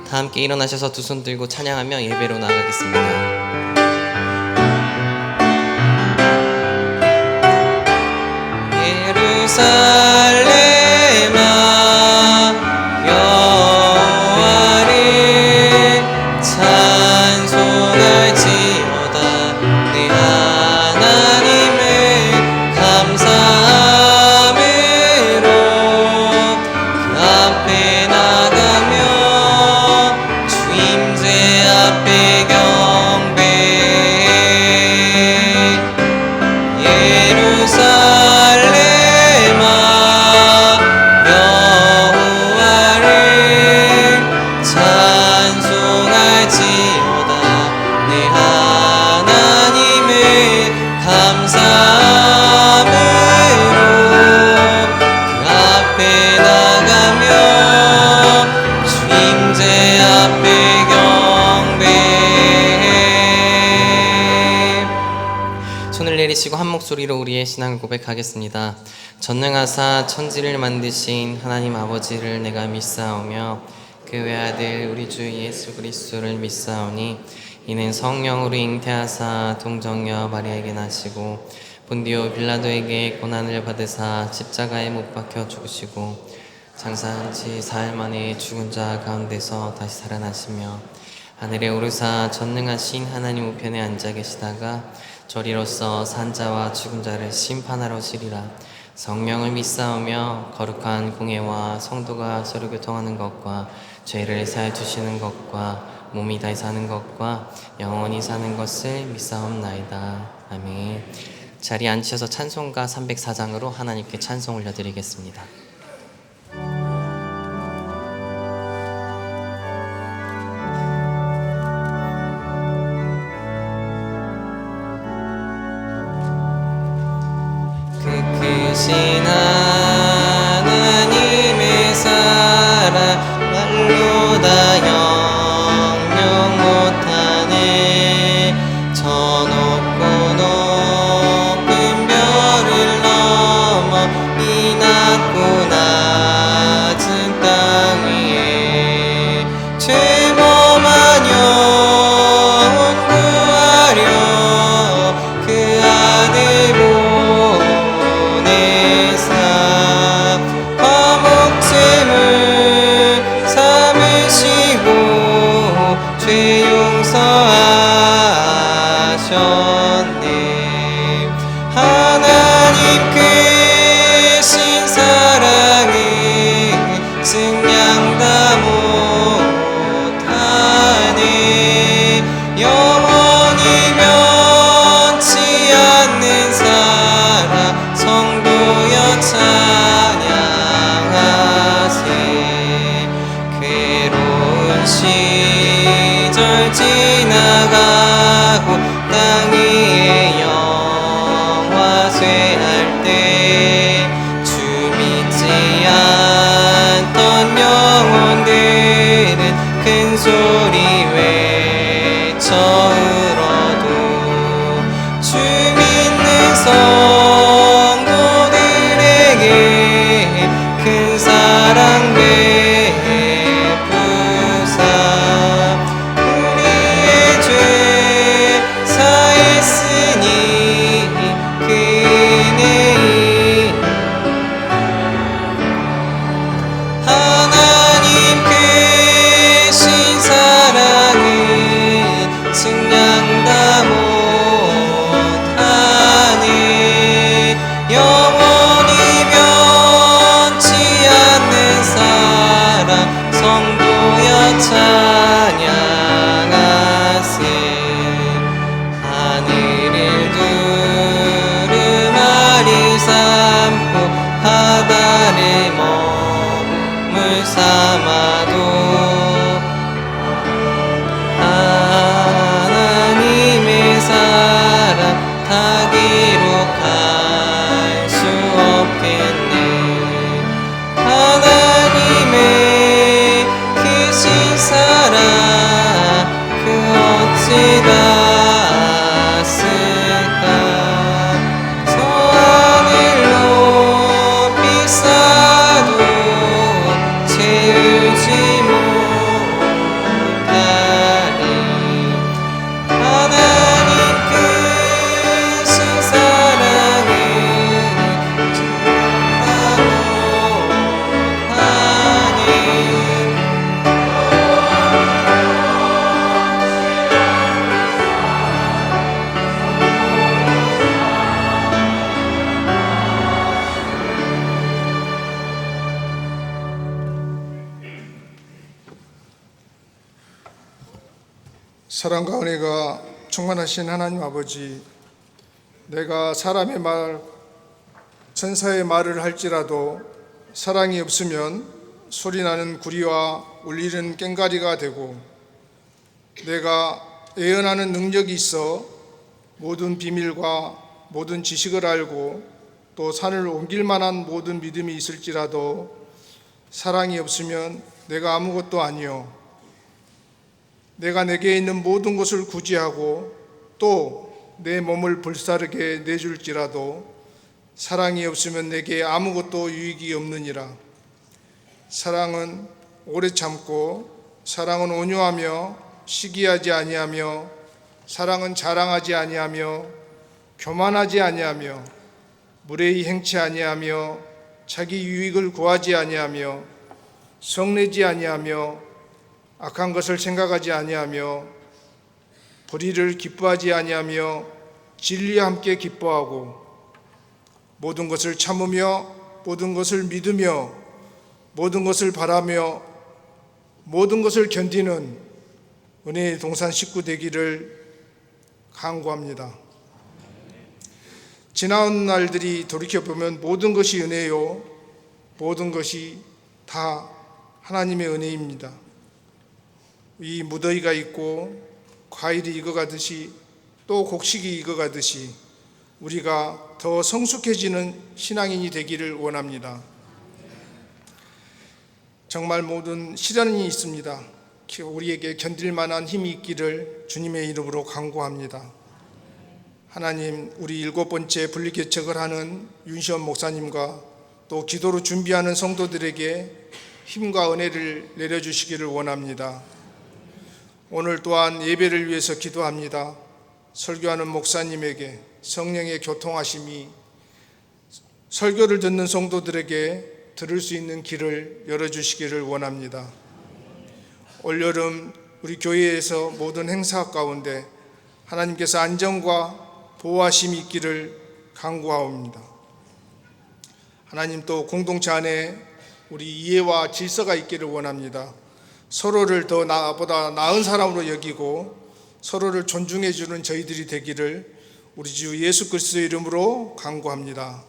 다 함께 일어나셔서 두 손 들고 찬양하며 예배로 나아가겠습니다. 예루살렘아 여호와를 찬송할지어다. 내 하나님을 감사함으로 그 앞에 나가며 주임제 앞에 경배해. 예루살렘아 여호와를 찬송할지어다. 내 하나님을 감사함으로 그 앞에 나가며 주임제 앞에 경배해. 손을 내리시고 한 목소리로 우리의 신앙을 고백하겠습니다. 전능하사 천지를 만드신 하나님 아버지를 내가 믿사오며 그 외아들 우리 주 예수 그리스도를 믿사오니 이는 성령으로 잉태하사 동정녀 마리아에게 나시고 본디오 빌라도에게 고난을 받으사 십자가에 못 박혀 죽으시고 장사한 지 사흘 만에 죽은 자 가운데서 다시 살아나시며 하늘에 오르사 전능하신 하나님 우편에 앉아 계시다가 저리로서 산자와 죽은 자를 심판하러 오시리라. 성령을 믿사오며 거룩한 공예와 성도가 서로 교통하는 것과 죄를 사해 주시는 것과 몸이 다시 사는 것과 영원히 사는 것을 믿사옵나이다. 아멘. 자리에 앉으셔서 찬송가 304장으로 하나님께 찬송 올려드리겠습니다. 크신 하나님의 사랑 말로 다 영영 못하네. 저 높고 높은 별을 넘어 이 낮고 낮은 땅 위에 죄범한 영혼 구하려 그 아들 죄 용서하셨네. 하나님 크신 사랑에 증량 다 못하네. 영원히 변치 않는 사랑 성도여 찬양하세. 괴로운 시절 지나가고 땅 위에 영화 쇠할 때 주 믿지 않던 영혼들은 큰 소리 외쳐 울어도 주 믿는 성도들에게 큰 사랑 베푸사 우리의 죄 사랑과 은혜가 충만하신 하나님 아버지, 내가 사람의 말, 천사의 말을 할지라도 사랑이 없으면 소리나는 구리와 울리는 꽹과리가 되고, 내가 예언하는 능력이 있어 모든 비밀과 모든 지식을 알고 또 산을 옮길 만한 모든 믿음이 있을지라도 사랑이 없으면 내가 아무것도 아니요, 내가 내게 있는 모든 것을 구제하고 또 내 몸을 불사르게 내줄지라도 사랑이 없으면 내게 아무것도 유익이 없느니라. 사랑은 오래 참고, 사랑은 온유하며 시기하지 아니하며, 사랑은 자랑하지 아니하며 교만하지 아니하며 무례히 행치 아니하며 자기 유익을 구하지 아니하며 성내지 아니하며 악한 것을 생각하지 아니하며 불의를 기뻐하지 아니하며 진리와 함께 기뻐하고 모든 것을 참으며 모든 것을 믿으며 모든 것을 바라며 모든 것을 견디는 은혜의 동산 식구 되기를 간구합니다. 지나온 날들이 돌이켜보면 모든 것이 은혜요, 모든 것이 다 하나님의 은혜입니다. 이 무더위가 있고 과일이 익어가듯이 또 곡식이 익어가듯이 우리가 더 성숙해지는 신앙인이 되기를 원합니다. 정말 모든 시련이 있습니다. 우리에게 견딜 만한 힘이 있기를 주님의 이름으로 간구합니다. 하나님, 우리 7번째 분리개척을 하는 윤시원 목사님과 또 기도로 준비하는 성도들에게 힘과 은혜를 내려주시기를 원합니다. 오늘 또한 예배를 위해서 기도합니다. 설교하는 목사님에게 성령의 교통하심이 설교를 듣는 성도들에게 들을 수 있는 길을 열어주시기를 원합니다. 올여름 우리 교회에서 모든 행사 가운데 하나님께서 안전과 보호하심이 있기를 간구하옵니다. 하나님, 또 공동체 안에 우리 이해와 질서가 있기를 원합니다. 서로를 더 나보다 나은 사람으로 여기고 서로를 존중해 주는 저희들이 되기를 우리 주 예수 그리스도의 이름으로 간구합니다.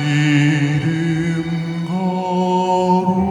이름 거룩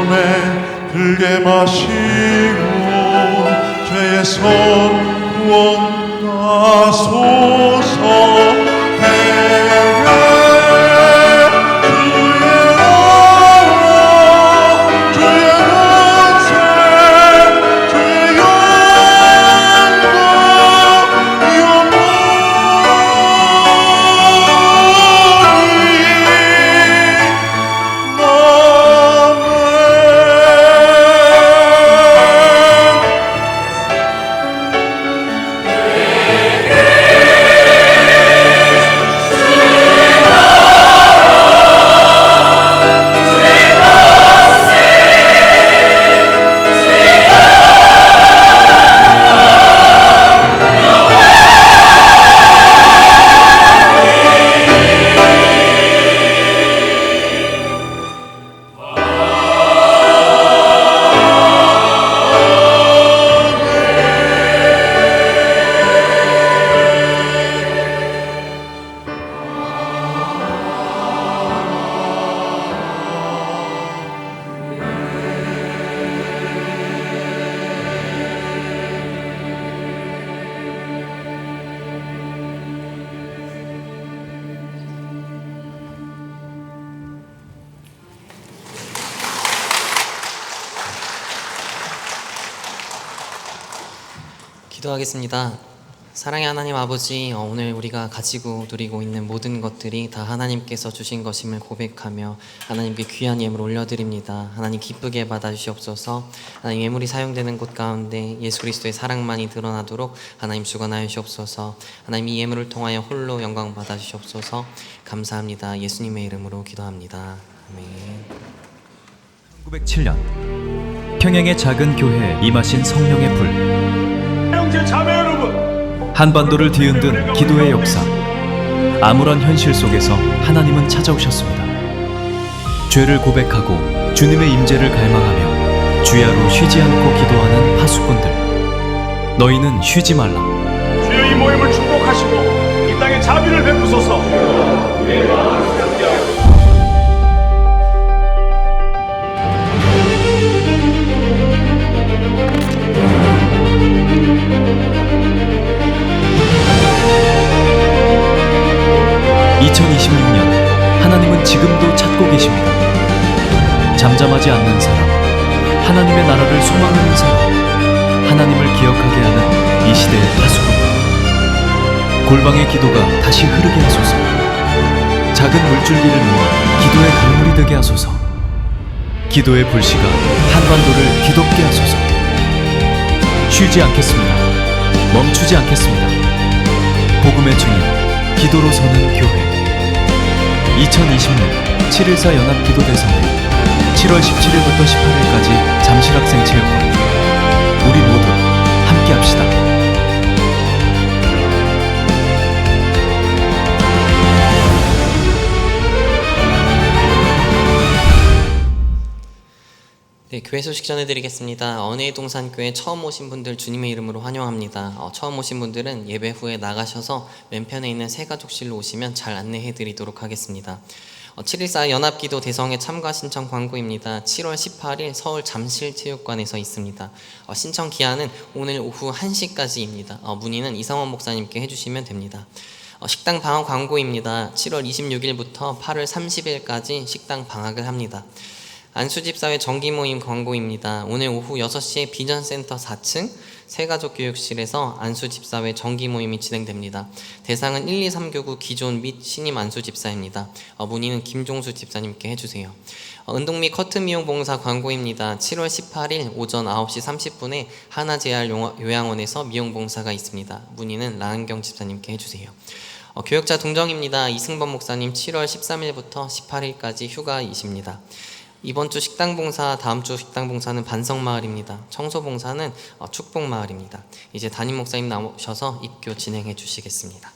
손에 들게 마시고 죄의 손 구원하소서. 기도하겠습니다. 사랑의 하나님 아버지, 오늘 우리가 가지고 누리고 있는 모든 것들이 다 하나님께서 주신 것임을 고백하며 하나님께 귀한 예물 올려드립니다. 하나님 기쁘게 받아주시옵소서. 하나님 예물이 사용되는 곳 가운데 예수 그리스도의 사랑만이 드러나도록 하나님 주관하여 주옵소서. 하나님 이 예물을 통하여 홀로 영광 받아주시옵소서. 감사합니다. 예수님의 이름으로 기도합니다. 아멘. 1907년 평양의 작은 교회에 임하신 성령의 불. 형제 자매 여러분, 한반도를 뒤흔든 기도의 역사. 암울한 현실 속에서 하나님은 찾아오셨습니다. 죄를 고백하고 주님의 임재를 갈망하며 주야로 쉬지 않고 기도하는 파수꾼들. 너희는 쉬지 말라. 주여 이 모임을 축복하시고 이 땅에 자비를 베푸소서. 2026년 하나님은 지금도 찾고 계십니다. 잠잠하지 않는 사람, 하나님의 나라를 소망하는 사람, 하나님을 기억하게 하는 이 시대의 파수꾼. 골방의 기도가 다시 흐르게 하소서. 작은 물줄기를 모아 기도의 강물이 되게 하소서. 기도의 불씨가 한반도를 기덥게 하소서. 쉬지 않겠습니다. 멈추지 않겠습니다. 복음의 증인, 기도로 서는 교회. 2020년 7.14 연합기도대성회 7월 17일부터 18일까지 잠실학생체육관. 우리 모두 함께합시다. 네, 교회 소식 전해드리겠습니다. 언혜의 동산교회 처음 오신 분들 주님의 이름으로 환영합니다. 처음 오신 분들은 예배 후에 나가셔서 왼편에 있는 새가족실로 오시면 잘 안내해드리도록 하겠습니다. 7.14 연합기도 대성회 참가 신청 광고입니다. 7월 18일 서울 잠실체육관에서 있습니다. 신청 기한은 오늘 오후 1시까지입니다. 문의는 이상원 목사님께 해주시면 됩니다. 식당 방학 광고입니다. 7월 26일부터 8월 30일까지 식당 방학을 합니다. 안수집사회 정기모임 광고입니다. 오늘 오후 6시에 비전센터 4층 새가족교육실에서 안수집사회 정기모임이 진행됩니다. 대상은 1, 2, 3 교구 기존 및 신임 안수집사입니다. 문의는 김종수 집사님께 해주세요. 운동 및 커트 미용 봉사 광고입니다. 7월 18일 오전 9시 30분에 하나제알 요양원에서 미용 봉사가 있습니다. 문의는 라은경 집사님께 해주세요. 교역자 동정입니다. 이승범 목사님 7월 13일부터 18일까지 휴가이십니다. 이번 주 식당봉사, 다음 주 식당봉사는 반성마을입니다. 청소봉사는 축복마을입니다. 이제 담임 목사님 나오셔서 입교 진행해 주시겠습니다.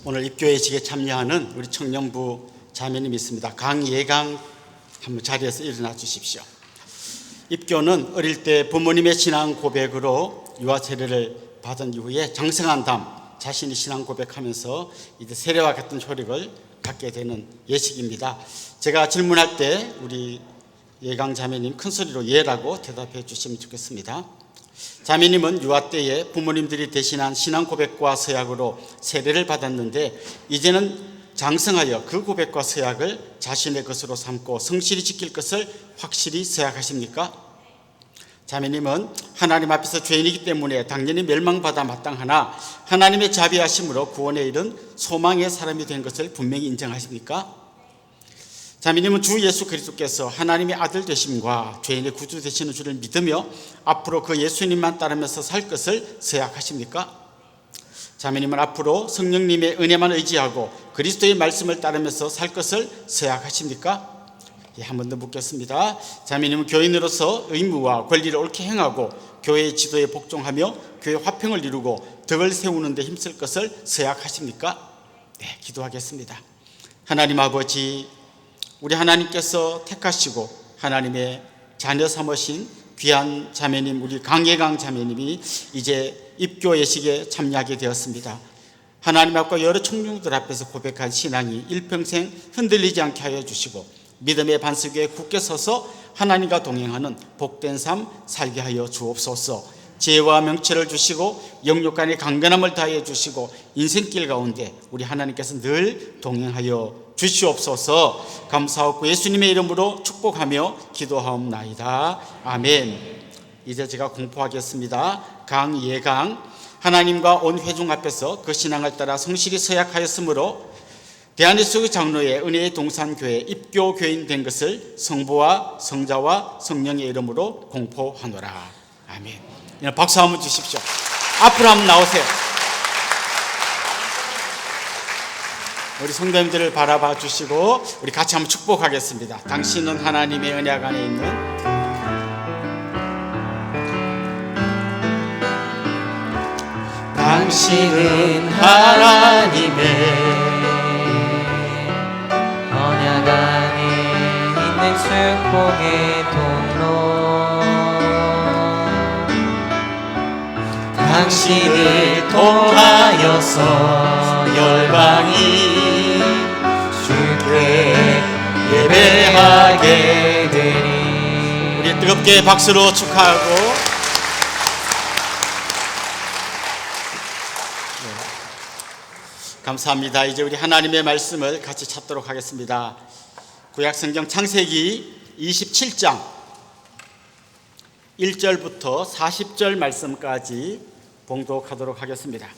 오늘 입교회식에 참여하는 우리 청년부 자매님이 있습니다. 강예강 한번 자리에서 일어나 주십시오. 입교는 어릴 때 부모님의 신앙 고백으로 유아 세례를 받은 이후에 장성한 담 자신이 신앙 고백하면서 이제 세례와 같은 효력을 갖게 되는 예식입니다. 제가 질문할 때 우리 예강 자매님 큰 소리로 예라고 대답해 주시면 좋겠습니다. 자매님은 유아 때에 부모님들이 대신한 신앙 고백과 서약으로 세례를 받았는데 이제는 장성하여 그 고백과 서약을 자신의 것으로 삼고 성실히 지킬 것을 확실히 서약하십니까? 자매님은 하나님 앞에서 죄인이기 때문에 당연히 멸망받아 마땅하나 하나님의 자비하심으로 구원에 이른 소망의 사람이 된 것을 분명히 인정하십니까? 자매님은 주 예수 그리스도께서 하나님의 아들 되심과 죄인의 구주 되시는 줄을 믿으며 앞으로 그 예수님만 따르면서 살 것을 서약하십니까? 자매님은 앞으로 성령님의 은혜만 의지하고 그리스도의 말씀을 따르면서 살 것을 서약하십니까? 한 번 더 묻겠습니다. 자매님은 교인으로서 의무와 권리를 옳게 행하고 교회의 지도에 복종하며 교회 화평을 이루고 덕을 세우는 데 힘쓸 것을 서약하십니까? 네, 기도하겠습니다. 하나님 아버지, 우리 하나님께서 택하시고 하나님의 자녀 삼으신 귀한 자매님, 우리 강예강 자매님이 이제 입교 예식에 참여하게 되었습니다. 하나님 앞과 여러 청중들 앞에서 고백한 신앙이 일평생 흔들리지 않게 하여 주시고 믿음의 반석 위에 굳게 서서 하나님과 동행하는 복된 삶 살게 하여 주옵소서. 지혜와 명철을 주시고 영육간의 강건함을 다해 주시고 인생길 가운데 우리 하나님께서 늘 동행하여 주시옵소서. 감사하고 예수님의 이름으로 축복하며 기도하옵나이다. 아멘. 이제 제가 공포하겠습니다. 강예강, 하나님과 온 회중 앞에서 그 신앙을 따라 성실히 서약하였으므로 대한예수교 장로의 은혜의 동산교회 입교 교인 된 것을 성부와 성자와 성령의 이름으로 공포하노라. 아멘. 박수 한번 주십시오. 앞으로 한번 나오세요. 우리 성도님들을 바라봐 주시고 우리 같이 한번 축복하겠습니다. 당신은 하나님의 은혜 안에 있는 당신은 하나님의 언약 안에 있는 축복의 통로, 당신을 통하여서 열방이 주께 예배하게 되리. 우리 뜨겁게 박수로 축하하고 감사합니다. 이제 우리 하나님의 말씀을 같이 찾도록 하겠습니다. 구약성경 창세기 27장 1절부터 40절 말씀까지 봉독하도록 하겠습니다.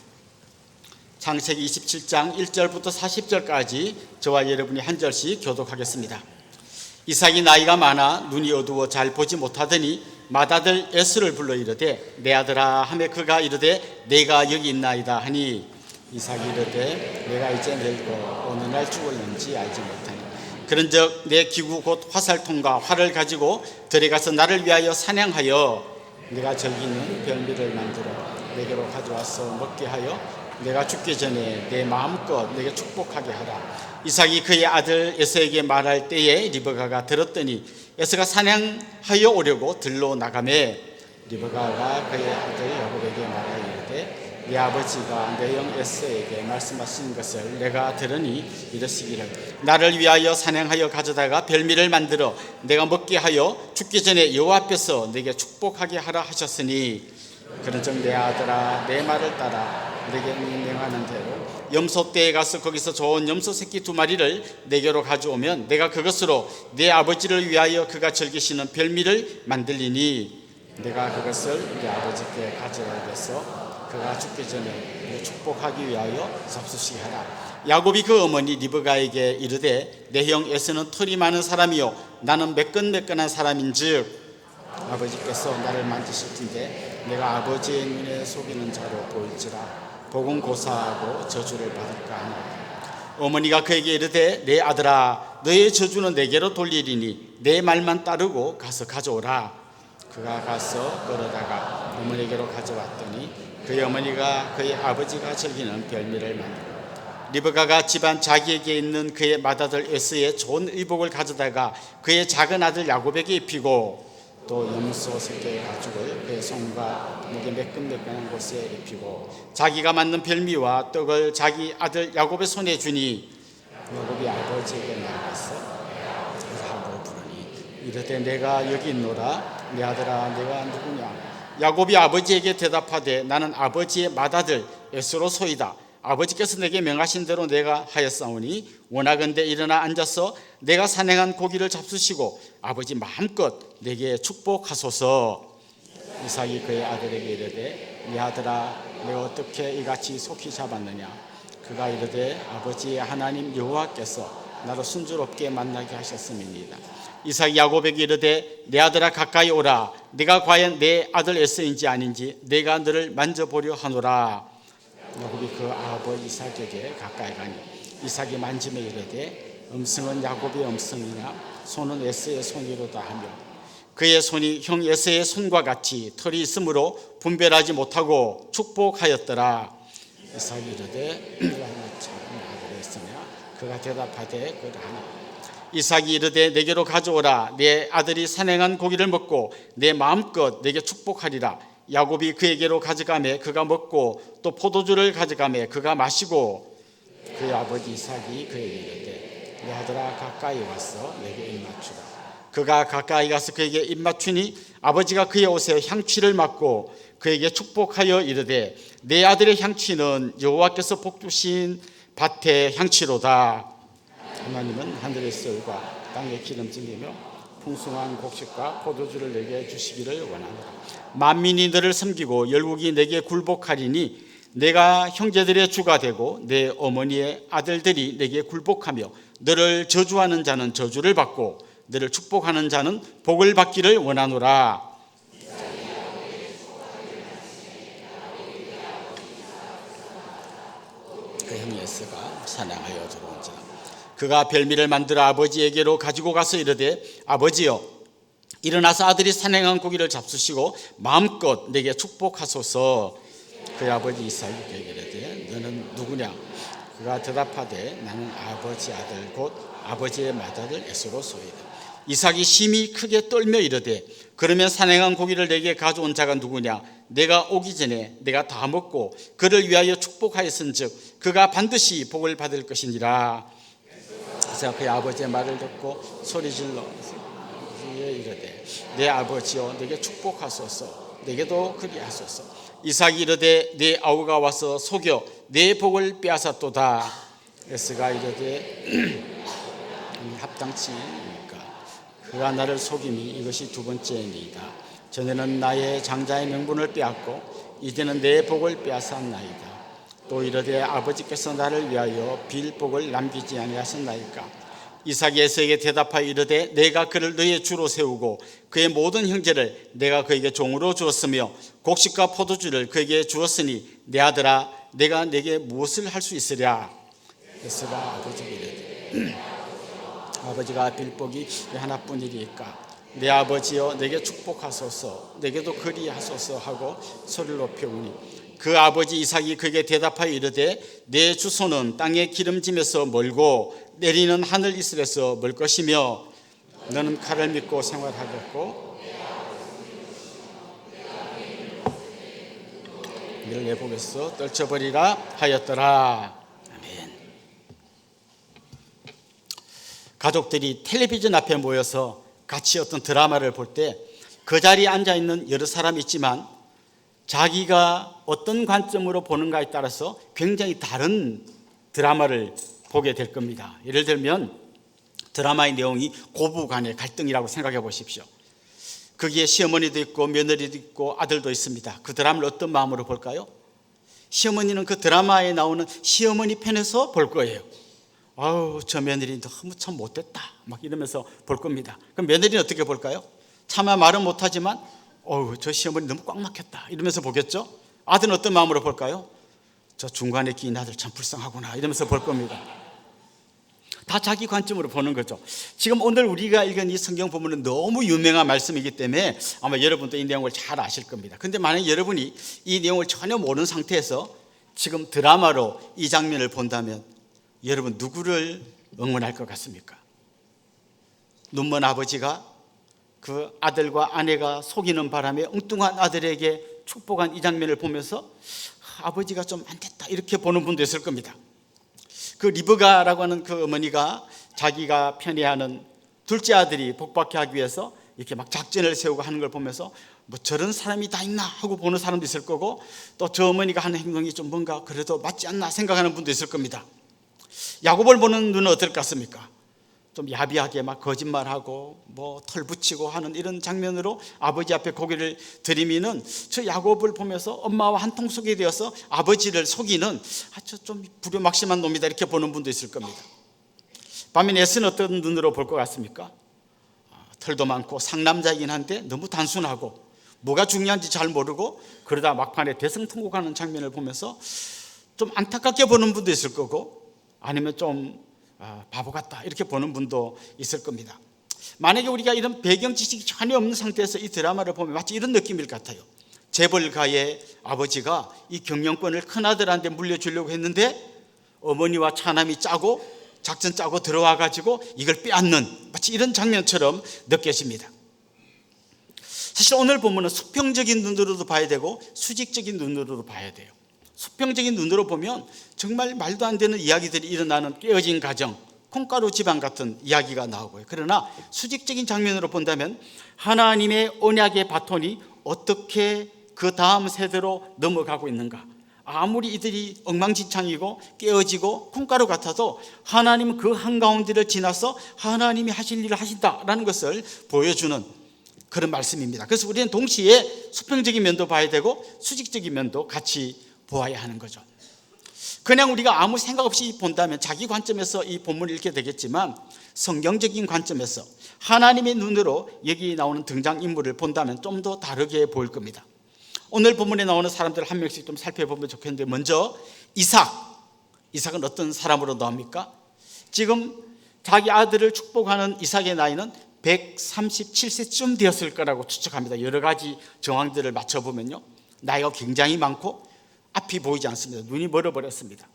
창세기 27장 1절부터 40절까지 저와 여러분이 한 절씩 교독하겠습니다. 이삭이 나이가 많아 눈이 어두워 잘 보지 못하더니 맏아들 에스를 불러 이르되 내 아들아 하매 그가 이르되 내가 여기 있나이다 하니 이삭이 이르되 내가 이제 늙고 어느 날 죽을는지 알지 못하니 그런즉 내 기구 곧 화살통과 활을 가지고 들에 가서 나를 위하여 사냥하여 내가 즐기는 별미를 만들어 내게로 가져와서 먹게 하여 내가 죽기 전에 내 마음껏 내게 축복하게 하라. 이삭이 그의 아들 에서에게 말할 때에 리브가가 들었더니 에서가 사냥하여 오려고 들로 나가매 리브가가 그의 아들 야곱에게 말하여 이르되 네 아버지가 내 형 에서에게 말씀하신 것을 내가 들으니 이르시기를 나를 위하여 사냥하여 가져다가 별미를 만들어 내가 먹게 하여 죽기 전에 여호와 앞에서 내게 축복하게 하라 하셨으니 그런즉 내 아들아 내 말을 따라 내게 명하는 대로 염소떼에 가서 거기서 좋은 염소 새끼 2마리를 내게로 가져오면 내가 그것으로 내 아버지를 위하여 그가 즐기시는 별미를 만들리니 내가 그것을 내 아버지께 가져야겠어 그가 죽기 전에 축복하기 위하여 섭수시게 하라. 야곱이 그 어머니 리브가에게 이르되 내 형 에서는 털이 많은 사람이요 나는 매끈매끈한 사람인즉 아버지께서 나를 만지실 텐데 내가 아버지의 눈에 속이는 자로 보일지라 복은 고사하고 저주를 받을까 하니 어머니가 그에게 이르되 내 아들아 너의 저주는 내게로 돌리리니 내 말만 따르고 가서 가져오라. 그가 가서 끌어다가 어머니에게로 가져왔더니 그의 어머니가 그의 아버지가 즐기는 별미를 만들고 리브가가 집안 자기에게 있는 그의 맏아들 에스의 좋은 의복을 가져다가 그의 작은 아들 야곱에게 입히고 또 염소 3개의 가죽을 그의 손과 목에 매끈매끈한 곳에 입히고 자기가 만든 별미와 떡을 자기 아들 야곱의 손에 주니 야곱이 아버지에게 나아가서 이삭을 부르니 이르되 내가 여기 있노라. 내 아들아 내가 누구냐. 야곱이 아버지에게 대답하되 나는 아버지의 맏아들 에스로소이다. 아버지께서 내게 명하신 대로 내가 하였사오니 원하건대 일어나 앉아서 내가 산행한 고기를 잡수시고 아버지 마음껏 내게 축복하소서. 이삭이 그의 아들에게 이르되 네 아들아 내가 어떻게 이같이 속히 잡았느냐. 그가 이르되 아버지의 하나님 여호와께서 나를 순조롭게 만나게 하셨음이니이다. 이삭이 야곱에게 이르되 내 아들아 가까이 오라. 네가 과연 내 아들 에서인지 아닌지 내가 너를 만져보려 하노라. 야곱이 그 아버지 이삭에게 가까이 가니 이삭이 만지며 이르되 음성은 야곱의 음성이나 손은 에서의 손이로다 하며 그의 손이 형 에서의 손과 같이 털이 있으므로 분별하지 못하고 축복하였더라. 이삭이 이르되 네가 참 아들의 에서냐. 그가 대답하되 그러하니 이삭이 이르되 내게로 가져오라. 내 아들이 산행한 고기를 먹고 내 마음껏 내게 축복하리라. 야곱이 그에게로 가져가매 그가 먹고 또 포도주를 가져가매 그가 마시고 그의 아버지 이삭이 그에게 이르되 내 아들아 가까이 와서 내게 입맞추라. 그가 가까이 가서 그에게 입맞추니 아버지가 그의 옷에 향취를 맡고 그에게 축복하여 이르되 내 아들의 향취는 여호와께서 복 주신 밭의 향취로다. 하나님은 하늘의 썰과 땅의 기름짐이며 풍성한 곡식과 포도주를 내게 주시기를 원하노라. 만민이 너를 섬기고 열국이 내게 굴복하리니 내가 형제들의 주가 되고 내 어머니의 아들들이 내게 굴복하며 너를 저주하는 자는 저주를 받고 너를 축복하는 자는 복을 받기를 원하노라. 그 형 에서가 사냥하여 들어온지라. 그가 별미를 만들어 아버지에게로 가지고 가서 이르되 아버지여 일어나서 아들이 산행한 고기를 잡수시고 마음껏 내게 축복하소서. 그의 아버지 이삭이 그에게 이르되 너는 누구냐. 그가 대답하되 나는 아버지 아들 곧 아버지의 맏아들 에스로소이다. 이삭이 심히 크게 떨며 이르되 그러면 산행한 고기를 내게 가져온 자가 누구냐. 내가 오기 전에 내가 다 먹고 그를 위하여 축복하였은즉 그가 반드시 복을 받을 것이니라. 그래서 그의 아버지의 말을 듣고 소리질러 이르되 내 아버지여 내게 축복하소서. 내게도 그리하소서. 이삭이 이르되 내 아우가 와서 속여 내 복을 빼앗았도다. 에스가 이르되 합당치니까 그가 나를 속임이 이것이 두 번째니이다. 전에는 나의 장자의 명분을 빼앗고 이제는 내 복을 빼앗았나이다. 또 이르되 아버지께서 나를 위하여 빌 복을 남기지 아니하셨나이까. 이삭이 에서에게 대답하여 이르되 내가 그를 너의 주로 세우고 그의 모든 형제를 내가 그에게 종으로 주었으며 곡식과 포도주를 그에게 주었으니 내 아들아 내가 내게 무엇을 할 수 있으랴. 에서가 아버지에게 이르되 아버지가 빌 복이 하나뿐이리까 내 아버지여 내게 축복하소서. 내게도 그리하소서 하고 소리를 높여오니 그 아버지 이삭이 그에게 대답하여 이르되 내 주소는 땅의 기름짐에서 멀고 내리는 하늘 이슬에서 멀 것이며 너는 칼을 믿고 생활하겠고 이를 내 복에서 떨쳐버리라 하였더라. 아멘. 가족들이 텔레비전 앞에 모여서 같이 어떤 드라마를 볼 때 그 자리에 앉아있는 여러 사람이 있지만 자기가 어떤 관점으로 보는가에 따라서 굉장히 다른 드라마를 보게 될 겁니다. 예를 들면 드라마의 내용이 고부 간의 갈등이라고 생각해 보십시오. 거기에 시어머니도 있고 며느리도 있고 아들도 있습니다. 그 드라마를 어떤 마음으로 볼까요? 시어머니는 그 드라마에 나오는 시어머니 편에서 볼 거예요. 아우 저 며느리 너무 참 못됐다 막 이러면서 볼 겁니다. 그럼 며느리는 어떻게 볼까요? 차마 말은 못하지만 어우 저 시어머니 너무 꽉 막혔다 이러면서 보겠죠. 아들은 어떤 마음으로 볼까요? 저 중간에 끼인 아들 참 불쌍하구나 이러면서 볼 겁니다. 다 자기 관점으로 보는 거죠. 지금 오늘 우리가 읽은 이 성경 본문은 너무 유명한 말씀이기 때문에 아마 여러분도 이 내용을 잘 아실 겁니다. 근데 만약 여러분이 이 내용을 전혀 모르는 상태에서 지금 드라마로 이 장면을 본다면 여러분 누구를 응원할 것 같습니까? 눈먼 아버지가 그 아들과 아내가 속이는 바람에 엉뚱한 아들에게 축복한 이 장면을 보면서 아버지가 좀 안 됐다 이렇게 보는 분도 있을 겁니다. 그 리브가라고 하는 그 어머니가 자기가 편애하는 둘째 아들이 복받게 하기 위해서 이렇게 막 작전을 세우고 하는 걸 보면서 뭐 저런 사람이 다 있나 하고 보는 사람도 있을 거고, 또 저 어머니가 하는 행동이 좀 뭔가 그래도 맞지 않나 생각하는 분도 있을 겁니다. 야곱을 보는 눈은 어떨 것 같습니까? 좀 야비하게 막 거짓말하고 뭐 털 붙이고 하는 이런 장면으로 아버지 앞에 고개를 들이미는 저 야곱을 보면서 엄마와 한통속이 되어서 아버지를 속이는 아주 좀 불효막심한 놈이다 이렇게 보는 분도 있을 겁니다. 반면에 에스는 어떤 눈으로 볼 것 같습니까? 털도 많고 상남자이긴 한데 너무 단순하고 뭐가 중요한지 잘 모르고 그러다 막판에 대성통곡하는 장면을 보면서 좀 안타깝게 보는 분도 있을 거고, 아니면 좀 바보 같다 이렇게 보는 분도 있을 겁니다. 만약에 우리가 이런 배경 지식이 전혀 없는 상태에서 이 드라마를 보면 마치 이런 느낌일 것 같아요. 재벌가의 아버지가 이 경영권을 큰아들한테 물려주려고 했는데 어머니와 차남이 작전 짜고 들어와 가지고 이걸 빼앗는, 마치 이런 장면처럼 느껴집니다. 사실 오늘 본문은 수평적인 눈으로도 봐야 되고 수직적인 눈으로도 봐야 돼요. 수평적인 눈으로 보면 정말 말도 안 되는 이야기들이 일어나는 깨어진 가정, 콩가루 집안 같은 이야기가 나오고요. 그러나 수직적인 장면으로 본다면 하나님의 언약의 바톤이 어떻게 그 다음 세대로 넘어가고 있는가, 아무리 이들이 엉망진창이고 깨어지고 콩가루 같아도 하나님은 그 한가운데를 지나서 하나님이 하실 일을 하신다라는 것을 보여주는 그런 말씀입니다. 그래서 우리는 동시에 수평적인 면도 봐야 되고 수직적인 면도 같이 보아야 하는 거죠. 그냥 우리가 아무 생각 없이 본다면 자기 관점에서 이 본문을 읽게 되겠지만, 성경적인 관점에서 하나님의 눈으로 여기 나오는 등장인물을 본다면 좀 더 다르게 보일 겁니다. 오늘 본문에 나오는 사람들 한 명씩 좀 살펴보면 좋겠는데, 먼저 이삭은 어떤 사람으로 나옵니까? 지금 자기 아들을 축복하는 이삭의 나이는 137세쯤 되었을 거라고 추측합니다. 여러 가지 정황들을 맞춰보면요, 나이가 굉장히 많고 앞이 보이지 않습니다. 눈이 멀어버렸습니다.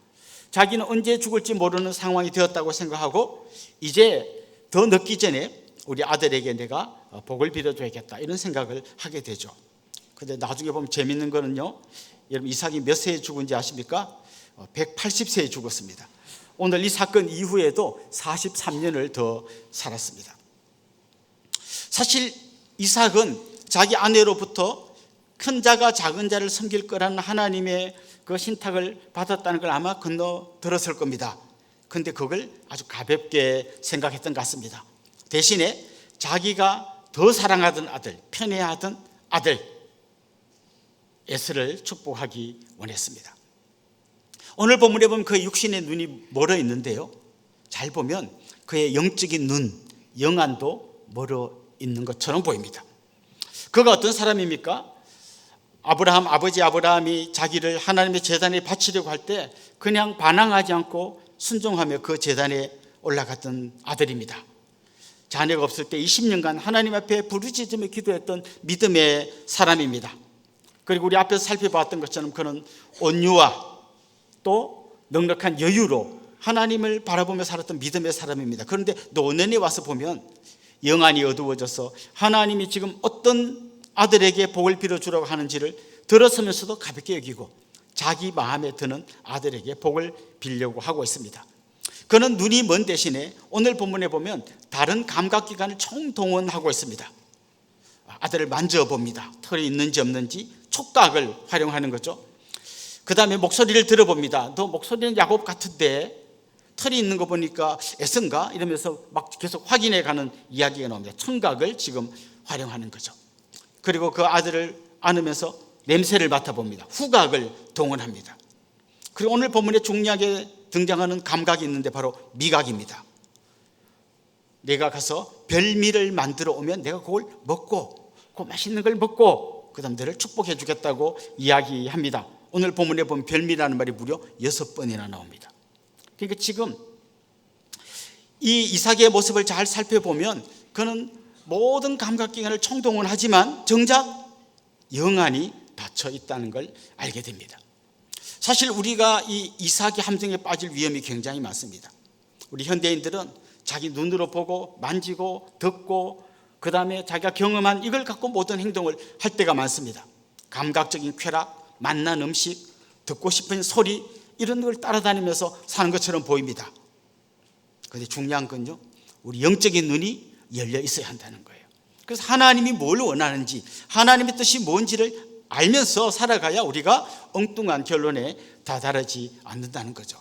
자기는 언제 죽을지 모르는 상황이 되었다고 생각하고 이제 더 늦기 전에 우리 아들에게 내가 복을 빌어줘야겠다 이런 생각을 하게 되죠. 근데 나중에 보면 재밌는 거는요, 여러분 이삭이 몇 세에 죽은지 아십니까? 180세에 죽었습니다. 오늘 이 사건 이후에도 43년을 더 살았습니다. 사실 이삭은 자기 아내로부터 큰 자가 작은 자를 섬길 거라는 하나님의 그 신탁을 받았다는 걸 아마 건너들었을 겁니다. 그런데 그걸 아주 가볍게 생각했던 것 같습니다. 대신에 자기가 더 사랑하던 아들, 편애하던 아들 에스를 축복하기 원했습니다. 오늘 본문에 보면 그의 육신의 눈이 멀어 있는데요, 잘 보면 그의 영적인 눈, 영안도 멀어 있는 것처럼 보입니다. 그가 어떤 사람입니까? 아버지 아브라함이 자기를 하나님의 제단에 바치려고 할 때 그냥 반항하지 않고 순종하며 그 제단에 올라갔던 아들입니다. 자녀가 없을 때 20년간 하나님 앞에 부르짖으며 기도했던 믿음의 사람입니다. 그리고 우리 앞에서 살펴봤던 것처럼 그는 온유와 또 넉넉한 여유로 하나님을 바라보며 살았던 믿음의 사람입니다. 그런데 노년에 와서 보면 영안이 어두워져서 하나님이 지금 어떤 아들에게 복을 빌어주라고 하는지를 들었으면서도 가볍게 여기고 자기 마음에 드는 아들에게 복을 빌려고 하고 있습니다. 그는 눈이 먼 대신에 오늘 본문에 보면 다른 감각기관을 총동원하고 있습니다. 아들을 만져봅니다. 털이 있는지 없는지 촉각을 활용하는 거죠. 그 다음에 목소리를 들어봅니다. 너 목소리는 야곱 같은데 털이 있는 거 보니까 에스인가? 이러면서 막 계속 확인해 가는 이야기가 나옵니다. 청각을 지금 활용하는 거죠. 그리고 그 아들을 안으면서 냄새를 맡아봅니다. 후각을 동원합니다. 그리고 오늘 본문에 중요하게 등장하는 감각이 있는데 바로 미각입니다. 내가 가서 별미를 만들어 오면 내가 그걸 먹고 그 맛있는 걸 먹고 그 다음 너를 축복해 주겠다고 이야기합니다. 오늘 본문에 보면 별미라는 말이 무려 6번이나 나옵니다. 그러니까 지금 이 이삭의 모습을 잘 살펴보면 그는 모든 감각기관을 총동원하지만 정작 영안이 닫혀 있다는 걸 알게 됩니다. 사실 우리가 이 이삭의 함정에 빠질 위험이 굉장히 많습니다. 우리 현대인들은 자기 눈으로 보고 만지고 듣고 그 다음에 자기가 경험한 이걸 갖고 모든 행동을 할 때가 많습니다. 감각적인 쾌락, 맛난 음식, 듣고 싶은 소리, 이런 걸 따라다니면서 사는 것처럼 보입니다. 그런데 중요한 건요, 우리 영적인 눈이 열려 있어야 한다는 거예요. 그래서 하나님이 뭘 원하는지, 하나님의 뜻이 뭔지를 알면서 살아가야 우리가 엉뚱한 결론에 다다르지 않는다는 거죠.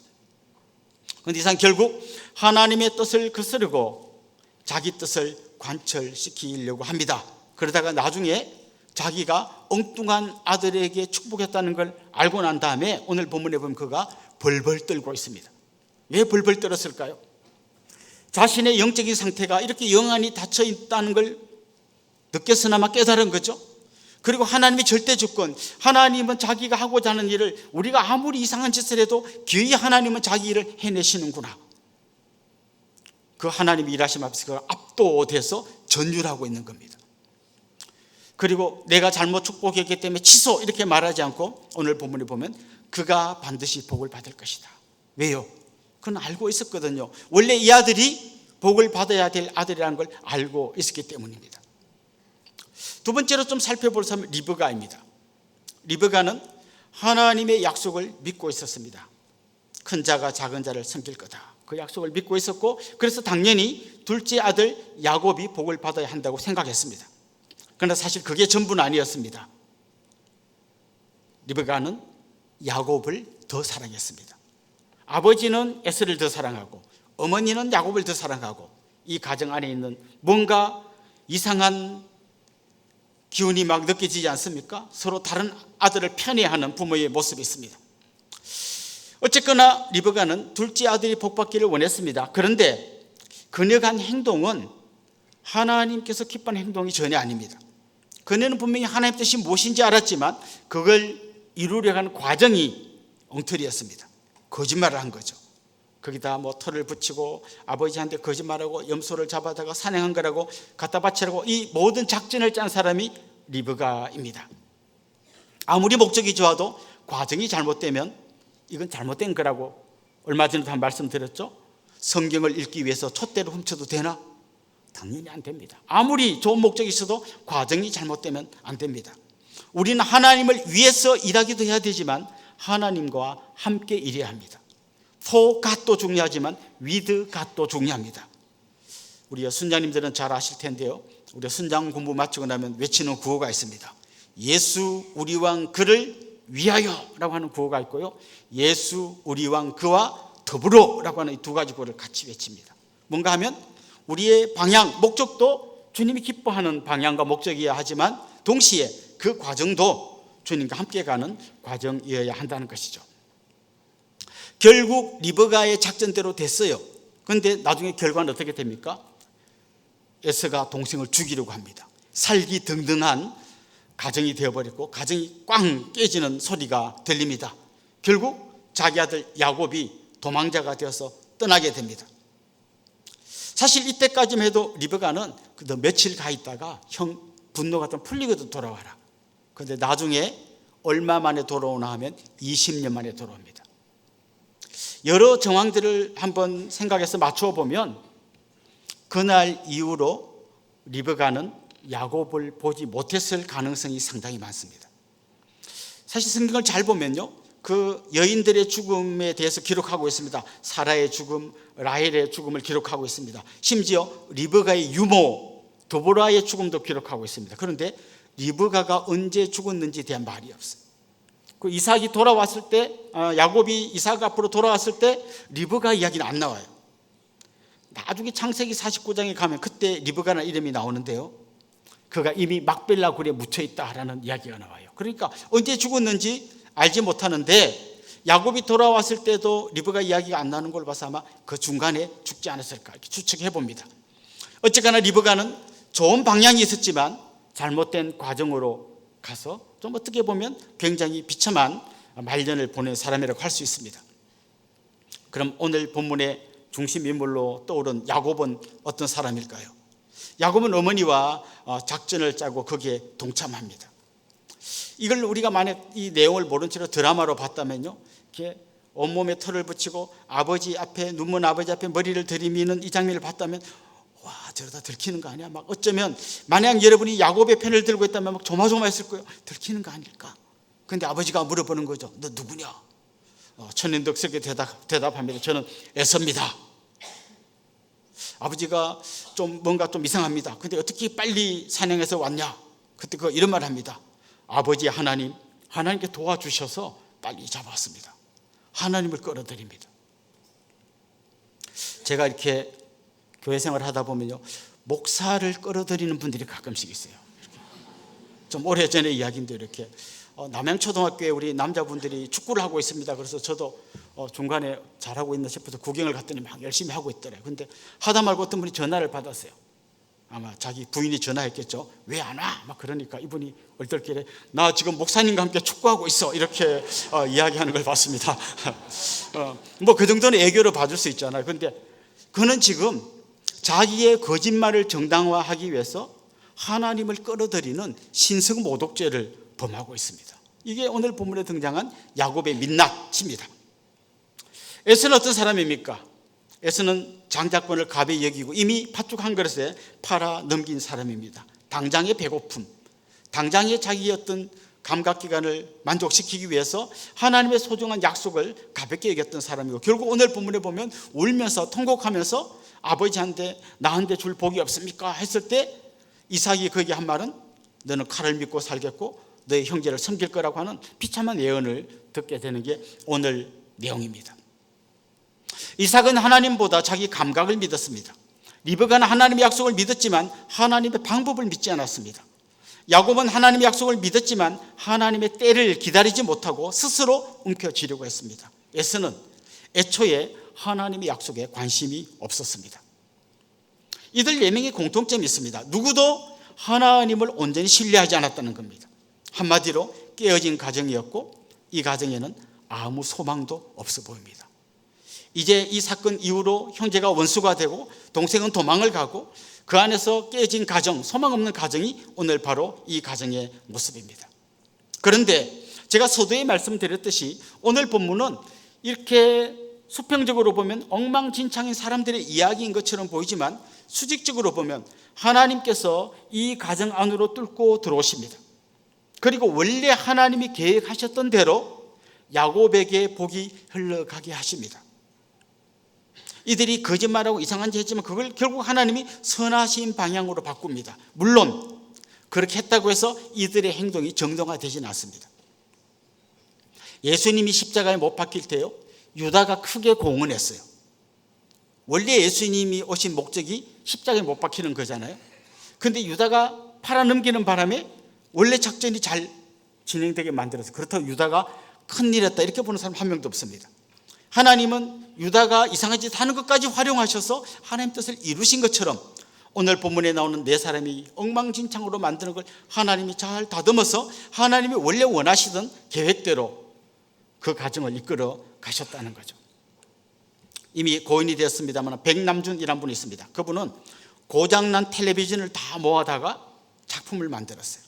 그런데 이상 결국 하나님의 뜻을 거스르고 자기 뜻을 관철시키려고 합니다. 그러다가 나중에 자기가 엉뚱한 아들에게 축복했다는 걸 알고 난 다음에 오늘 본문에 보면 그가 벌벌 떨고 있습니다. 왜 벌벌 떨었을까요? 자신의 영적인 상태가 이렇게 영안이 닫혀 있다는 걸 느껴서나마 깨달은 거죠. 그리고 하나님의 절대 주권, 하나님은 자기가 하고자 하는 일을, 우리가 아무리 이상한 짓을 해도 기어이 하나님은 자기 일을 해내시는구나. 그 하나님의 일하심 앞에서 압도돼서 전율하고 있는 겁니다. 그리고 내가 잘못 축복했기 때문에 취소 이렇게 말하지 않고 오늘 본문에 보면 그가 반드시 복을 받을 것이다. 왜요? 그는 알고 있었거든요. 원래 이 아들이 복을 받아야 될 아들이라는 걸 알고 있었기 때문입니다. 두 번째로 좀 살펴볼 사람은 리브가입니다. 리브가는 하나님의 약속을 믿고 있었습니다. 큰 자가 작은 자를 섬길 거다. 그 약속을 믿고 있었고, 그래서 당연히 둘째 아들 야곱이 복을 받아야 한다고 생각했습니다. 그러나 사실 그게 전부는 아니었습니다. 리브가는 야곱을 더 사랑했습니다. 아버지는 에서를 더 사랑하고 어머니는 야곱을 더 사랑하고, 이 가정 안에 있는 뭔가 이상한 기운이 막 느껴지지 않습니까? 서로 다른 아들을 편애하는 부모의 모습이 있습니다. 어쨌거나 리브가는 둘째 아들이 복받기를 원했습니다. 그런데 그녀가 한 행동은 하나님께서 기뻐하는 행동이 전혀 아닙니다. 그녀는 분명히 하나님의 뜻이 무엇인지 알았지만 그걸 이루려고 하는 과정이 엉터리였습니다. 거짓말을 한 거죠. 거기다 뭐 털을 붙이고 아버지한테 거짓말하고 염소를 잡아다가 산행한 거라고 갖다 바치라고, 이 모든 작전을 짠 사람이 리브가입니다. 아무리 목적이 좋아도 과정이 잘못되면 이건 잘못된 거라고 얼마 전에도 한 말씀 드렸죠. 성경을 읽기 위해서 촛대를 훔쳐도 되나? 당연히 안 됩니다. 아무리 좋은 목적이 있어도 과정이 잘못되면 안 됩니다. 우리는 하나님을 위해서 일하기도 해야 되지만 하나님과 함께 일해야 합니다. For God도 중요하지만 with God도 중요합니다. 우리 순장님들은 잘 아실 텐데요, 우리 순장 공부 마치고 나면 외치는 구호가 있습니다. 예수 우리 왕 그를 위하여 라고 하는 구호가 있고요, 예수 우리 왕 그와 더불어 라고 하는 이 두 가지 구호를 같이 외칩니다. 뭔가 하면 우리의 방향, 목적도 주님이 기뻐하는 방향과 목적이어야 하지만 동시에 그 과정도 주님과 함께 가는 과정이어야 한다는 것이죠. 결국 리브가의 작전대로 됐어요. 그런데 나중에 결과는 어떻게 됩니까? 에서가 동생을 죽이려고 합니다. 살기 등등한 가정이 되어버렸고 가정이 꽝 깨지는 소리가 들립니다. 결국 자기 아들 야곱이 도망자가 되어서 떠나게 됩니다. 사실 이때까지만 해도 리브가는 너 며칠 가 있다가 형 분노가 좀 풀리거든 돌아와라. 그런데 나중에 얼마 만에 돌아오나 하면 20년 만에 돌아옵니다. 여러 정황들을 한번 생각해서 맞추어 보면 그날 이후로 리브가는 야곱을 보지 못했을 가능성이 상당히 많습니다. 사실 성경을 잘 보면요, 그 여인들의 죽음에 대해서 기록하고 있습니다. 사라의 죽음, 라헬의 죽음을 기록하고 있습니다. 심지어 리브가의 유모 도보라의 죽음도 기록하고 있습니다. 그런데 리브가가 언제 죽었는지에 대한 말이 없어요. 그 이삭이 돌아왔을 때, 야곱이 이삭 앞으로 돌아왔을 때 리브가 이야기는 안 나와요. 나중에 창세기 49장에 가면 그때 리브가라는 이름이 나오는데요, 그가 이미 막벨라 굴에 묻혀 있다라는 이야기가 나와요. 그러니까 언제 죽었는지 알지 못하는데 야곱이 돌아왔을 때도 리브가 이야기가 안 나는 걸 봐서 아마 그 중간에 죽지 않았을까 이렇게 추측해 봅니다. 어쨌거나 리브가는 좋은 방향이 있었지만 잘못된 과정으로 가서 좀 어떻게 보면 굉장히 비참한 말년을 보낸 사람이라고 할 수 있습니다. 그럼 오늘 본문의 중심 인물로 떠오른 야곱은 어떤 사람일까요? 야곱은 어머니와 작전을 짜고 거기에 동참합니다. 이걸 우리가 만약 이 내용을 모른 채로 드라마로 봤다면요, 이렇게 온몸에 털을 붙이고 아버지 앞에, 눈먼 아버지 앞에 머리를 들이미는 이 장면을 봤다면 와, 저러다 들키는 거 아니야? 막 어쩌면 만약 여러분이 야곱의 편을 들고 있다면 막 조마조마했을 거예요. 들키는 거 아닐까? 근데 아버지가 물어보는 거죠. 너 누구냐? 천연덕스럽게 대답합니다. 저는 에서입니다. 아버지가 뭔가 좀 이상합니다. 근데 어떻게 빨리 사냥해서 왔냐? 그때 이런 말 합니다. 아버지 하나님께 도와주셔서 빨리 잡았습니다. 하나님을 끌어들입니다. 제가 이렇게 교회 생활을 하다 보면요, 목사를 끌어들이는 분들이 가끔씩 있어요. 좀 오래전의 이야기인데 이렇게 남양초등학교에 우리 남자분들이 축구를 하고 있습니다. 그래서 저도 중간에 잘하고 있나 싶어서 구경을 갔더니 막 열심히 하고 있더래요. 근데 하다 말고 어떤 분이 전화를 받았어요. 아마 자기 부인이 전화했겠죠. 왜 안 와? 막 그러니까 이분이 얼떨결에 나 지금 목사님과 함께 축구하고 있어, 이렇게 이야기하는 걸 봤습니다. 뭐 그 정도는 애교로 봐줄 수 있잖아요. 근데 그는 지금 자기의 거짓말을 정당화하기 위해서 하나님을 끌어들이는 신성 모독죄를 범하고 있습니다. 이게 오늘 본문에 등장한 야곱의 민낯입니다. 에서는 어떤 사람입니까? 에서는 장자권을 가벼이 여기고 이미 팥죽 한 그릇에 팔아 넘긴 사람입니다. 당장의 배고픔, 당장의 자기의 어떤 감각기관을 만족시키기 위해서 하나님의 소중한 약속을 가볍게 여겼던 사람이고, 결국 오늘 본문에 보면 울면서 통곡하면서 아버지한테 나한테 줄 복이 없습니까? 했을 때 이삭이 그에게 한 말은 너는 칼을 믿고 살겠고 너의 형제를 섬길 거라고 하는 비참한 예언을 듣게 되는 게 오늘 내용입니다. 이삭은 하나님보다 자기 감각을 믿었습니다. 리브가는 하나님의 약속을 믿었지만 하나님의 방법을 믿지 않았습니다. 야곱은 하나님의 약속을 믿었지만 하나님의 때를 기다리지 못하고 스스로 움켜쥐려고 했습니다. 에서는 애초에 하나님의 약속에 관심이 없었습니다. 이들 4명의 공통점이 있습니다. 누구도 하나님을 온전히 신뢰하지 않았다는 겁니다. 한마디로 깨어진 가정이었고 이 가정에는 아무 소망도 없어 보입니다. 이제 이 사건 이후로 형제가 원수가 되고 동생은 도망을 가고 그 안에서 깨진 가정, 소망 없는 가정이 오늘 바로 이 가정의 모습입니다. 그런데 제가 서두에 말씀드렸듯이 오늘 본문은 이렇게 수평적으로 보면 엉망진창인 사람들의 이야기인 것처럼 보이지만 수직적으로 보면 하나님께서 이 가정 안으로 뚫고 들어오십니다. 그리고 원래 하나님이 계획하셨던 대로 야곱에게 복이 흘러가게 하십니다. 이들이 거짓말하고 이상한 짓 했지만 그걸 결국 하나님이 선하신 방향으로 바꿉니다. 물론 그렇게 했다고 해서 이들의 행동이 정당화되지는 않습니다. 예수님이 십자가에 못 박힐 때요, 유다가 크게 공언했어요. 원래 예수님이 오신 목적이 십자가에 못 박히는 거잖아요. 그런데 유다가 팔아넘기는 바람에 원래 작전이 잘 진행되게 만들어서, 그렇다고 유다가 큰일 했다 이렇게 보는 사람 한 명도 없습니다. 하나님은 유다가 이상한 짓 하는 것까지 활용하셔서 하나님 뜻을 이루신 것처럼 오늘 본문에 나오는 4사람이 엉망진창으로 만드는 걸 하나님이 잘 다듬어서 하나님이 원래 원하시던 계획대로 그 가정을 이끌어 가셨다는 거죠. 이미 고인이 되었습니다만 백남준이라는 분이 있습니다. 그분은 고장난 텔레비전을 다 모아다가 작품을 만들었어요.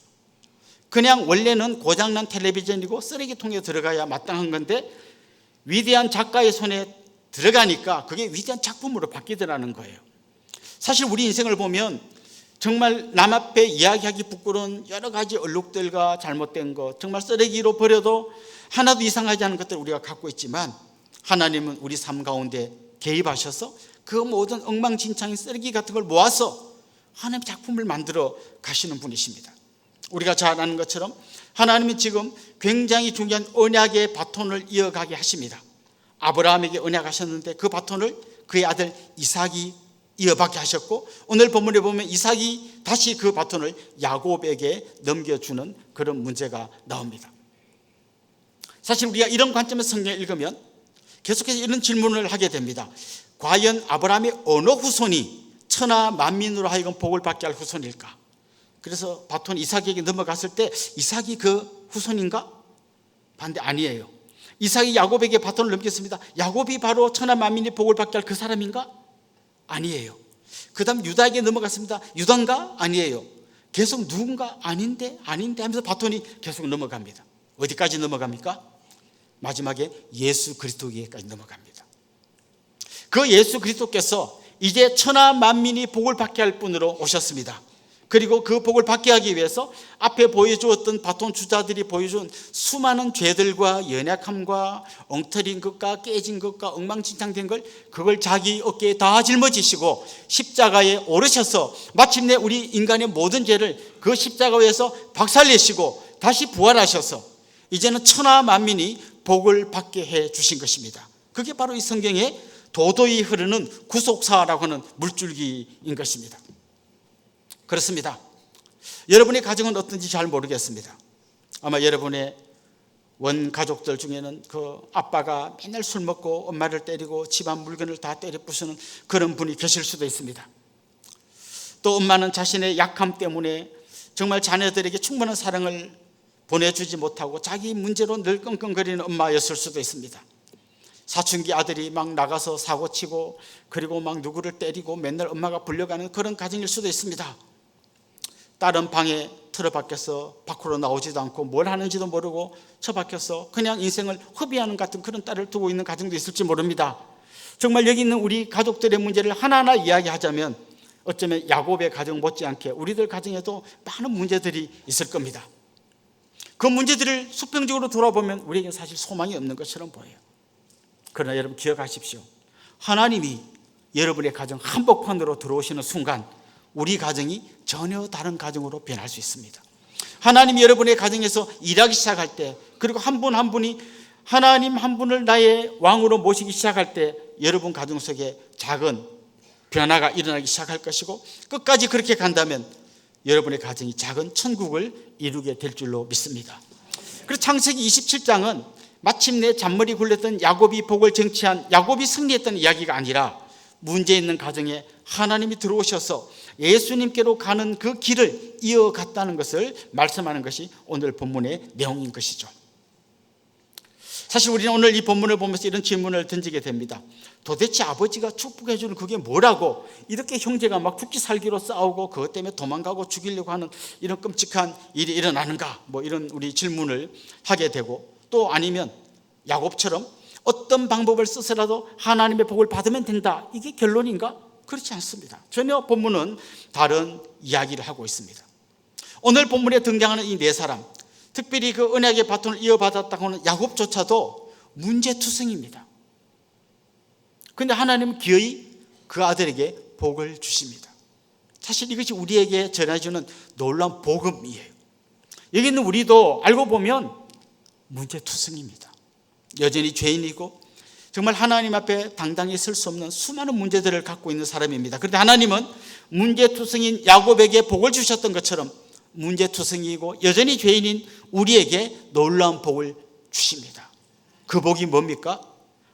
그냥 원래는 고장난 텔레비전이고 쓰레기통에 들어가야 마땅한 건데 위대한 작가의 손에 들어가니까 그게 위대한 작품으로 바뀌더라는 거예요. 사실 우리 인생을 보면 정말 남 앞에 이야기하기 부끄러운 여러 가지 얼룩들과 잘못된 것, 정말 쓰레기로 버려도 하나도 이상하지 않은 것들을 우리가 갖고 있지만 하나님은 우리 삶 가운데 개입하셔서 그 모든 엉망진창인 쓰레기 같은 걸 모아서 하나님의 작품을 만들어 가시는 분이십니다. 우리가 잘 아는 것처럼 하나님은 지금 굉장히 중요한 언약의 바톤을 이어가게 하십니다. 아브라함에게 언약하셨는데 그 바톤을 그의 아들 이삭이 이어받게 하셨고 오늘 본문에 보면 이삭이 다시 그 바톤을 야곱에게 넘겨주는 그런 문제가 나옵니다. 사실 우리가 이런 관점에서 성경을 읽으면 계속해서 이런 질문을 하게 됩니다. 과연 아브라함의 어느 후손이 천하 만민으로 하여금 복을 받게 할 후손일까? 그래서 바톤이 이삭에게 넘어갔을 때 이삭이 그 후손인가? 반대 아니에요. 이삭이 야곱에게 바톤을 넘겼습니다. 야곱이 바로 천하 만민이 복을 받게 할 그 사람인가? 아니에요. 그 다음 유다에게 넘어갔습니다. 유다인가? 아니에요. 계속 누군가? 아닌데 하면서 바톤이 계속 넘어갑니다. 어디까지 넘어갑니까? 마지막에 예수 그리스도에게까지 넘어갑니다. 그 예수 그리스도께서 이제 천하 만민이 복을 받게 할 분으로 오셨습니다. 그리고 그 복을 받게 하기 위해서 앞에 보여주었던 바톤 주자들이 보여준 수많은 죄들과 연약함과 엉터린 것과 깨진 것과 엉망진창된 걸, 그걸 자기 어깨에 다 짊어지시고 십자가에 오르셔서 마침내 우리 인간의 모든 죄를 그 십자가 위에서 박살내시고 다시 부활하셔서 이제는 천하 만민이 복을 받게 해 주신 것입니다. 그게 바로 이 성경에 도도히 흐르는 구속사라고 하는 물줄기인 것입니다. 그렇습니다. 여러분의 가정은 어떤지 잘 모르겠습니다. 아마 여러분의 원가족들 중에는 그 아빠가 맨날 술 먹고 엄마를 때리고 집안 물건을 다 때려 부수는 그런 분이 계실 수도 있습니다. 또 엄마는 자신의 약함 때문에 정말 자녀들에게 충분한 사랑을 보내주지 못하고 자기 문제로 늘 끙끙거리는 엄마였을 수도 있습니다. 사춘기 아들이 막 나가서 사고치고 그리고 막 누구를 때리고 맨날 엄마가 불려가는 그런 가정일 수도 있습니다. 딸은 방에 틀어박혀서 밖으로 나오지도 않고 뭘 하는지도 모르고 처박혀서 그냥 인생을 허비하는 같은 그런 딸을 두고 있는 가정도 있을지 모릅니다. 정말 여기 있는 우리 가족들의 문제를 하나하나 이야기하자면 어쩌면 야곱의 가정 못지않게 우리들 가정에도 많은 문제들이 있을 겁니다. 그 문제들을 수평적으로 돌아보면 우리에게는 사실 소망이 없는 것처럼 보여요. 그러나 여러분 기억하십시오. 하나님이 여러분의 가정 한복판으로 들어오시는 순간 우리 가정이 전혀 다른 가정으로 변할 수 있습니다. 하나님이 여러분의 가정에서 일하기 시작할 때, 그리고 한 분 한 분이 하나님 한 분을 나의 왕으로 모시기 시작할 때 여러분 가정 속에 작은 변화가 일어나기 시작할 것이고, 끝까지 그렇게 간다면 여러분의 가정이 작은 천국을 이루게 될 줄로 믿습니다. 그래서 창세기 27장은 마침내 잔머리 굴렸던 야곱이 복을 쟁취한, 야곱이 승리했던 이야기가 아니라 문제 있는 가정에 하나님이 들어오셔서 예수님께로 가는 그 길을 이어갔다는 것을 말씀하는 것이 오늘 본문의 내용인 것이죠. 사실 우리는 오늘 이 본문을 보면서 이런 질문을 던지게 됩니다. 도대체 아버지가 축복해 주는 그게 뭐라고 이렇게 형제가 막 죽기 살기로 싸우고 그것 때문에 도망가고 죽이려고 하는 이런 끔찍한 일이 일어나는가, 뭐 이런 우리 질문을 하게 되고, 또 아니면 야곱처럼 어떤 방법을 써서라도 하나님의 복을 받으면 된다, 이게 결론인가? 그렇지 않습니다. 전혀 본문은 다른 이야기를 하고 있습니다. 오늘 본문에 등장하는 이 네 사람, 특별히 그 언약의 바톤을 이어받았다고 하는 야곱조차도 문제투성입니다. 그런데 하나님은 기어이 그 아들에게 복을 주십니다. 사실 이것이 우리에게 전해주는 놀라운 복음이에요. 여기 있는 우리도 알고 보면 문제투성입니다. 여전히 죄인이고 정말 하나님 앞에 당당히 설 수 없는 수많은 문제들을 갖고 있는 사람입니다. 그런데 하나님은 문제투성인 야곱에게 복을 주셨던 것처럼 문제투성이고 여전히 죄인인 우리에게 놀라운 복을 주십니다. 그 복이 뭡니까?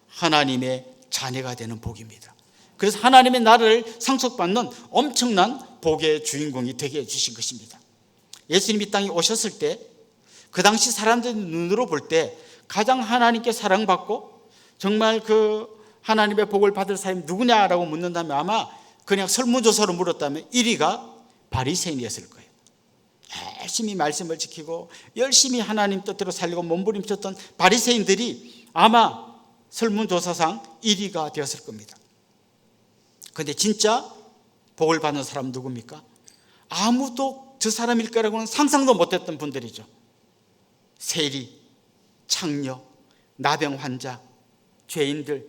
하나님의 자녀가 되는 복입니다. 그래서 하나님의 나라를 상속받는 엄청난 복의 주인공이 되게 해주신 것입니다. 예수님이 이 땅에 오셨을 때 그 당시 사람들 눈으로 볼 때 가장 하나님께 사랑받고 정말 그 하나님의 복을 받을 사람이 누구냐라고 묻는다면 아마 그냥 설문조사로 물었다면 1위가 바리새인이었을 거예요. 열심히 말씀을 지키고 열심히 하나님 뜻대로 살려고 몸부림쳤던 바리새인들이 아마 설문조사상 1위가 되었을 겁니다. 그런데 진짜 복을 받는 사람은 누굽니까? 아무도 저 사람일 거라고는 상상도 못했던 분들이죠. 세리, 창녀, 나병 환자, 죄인들,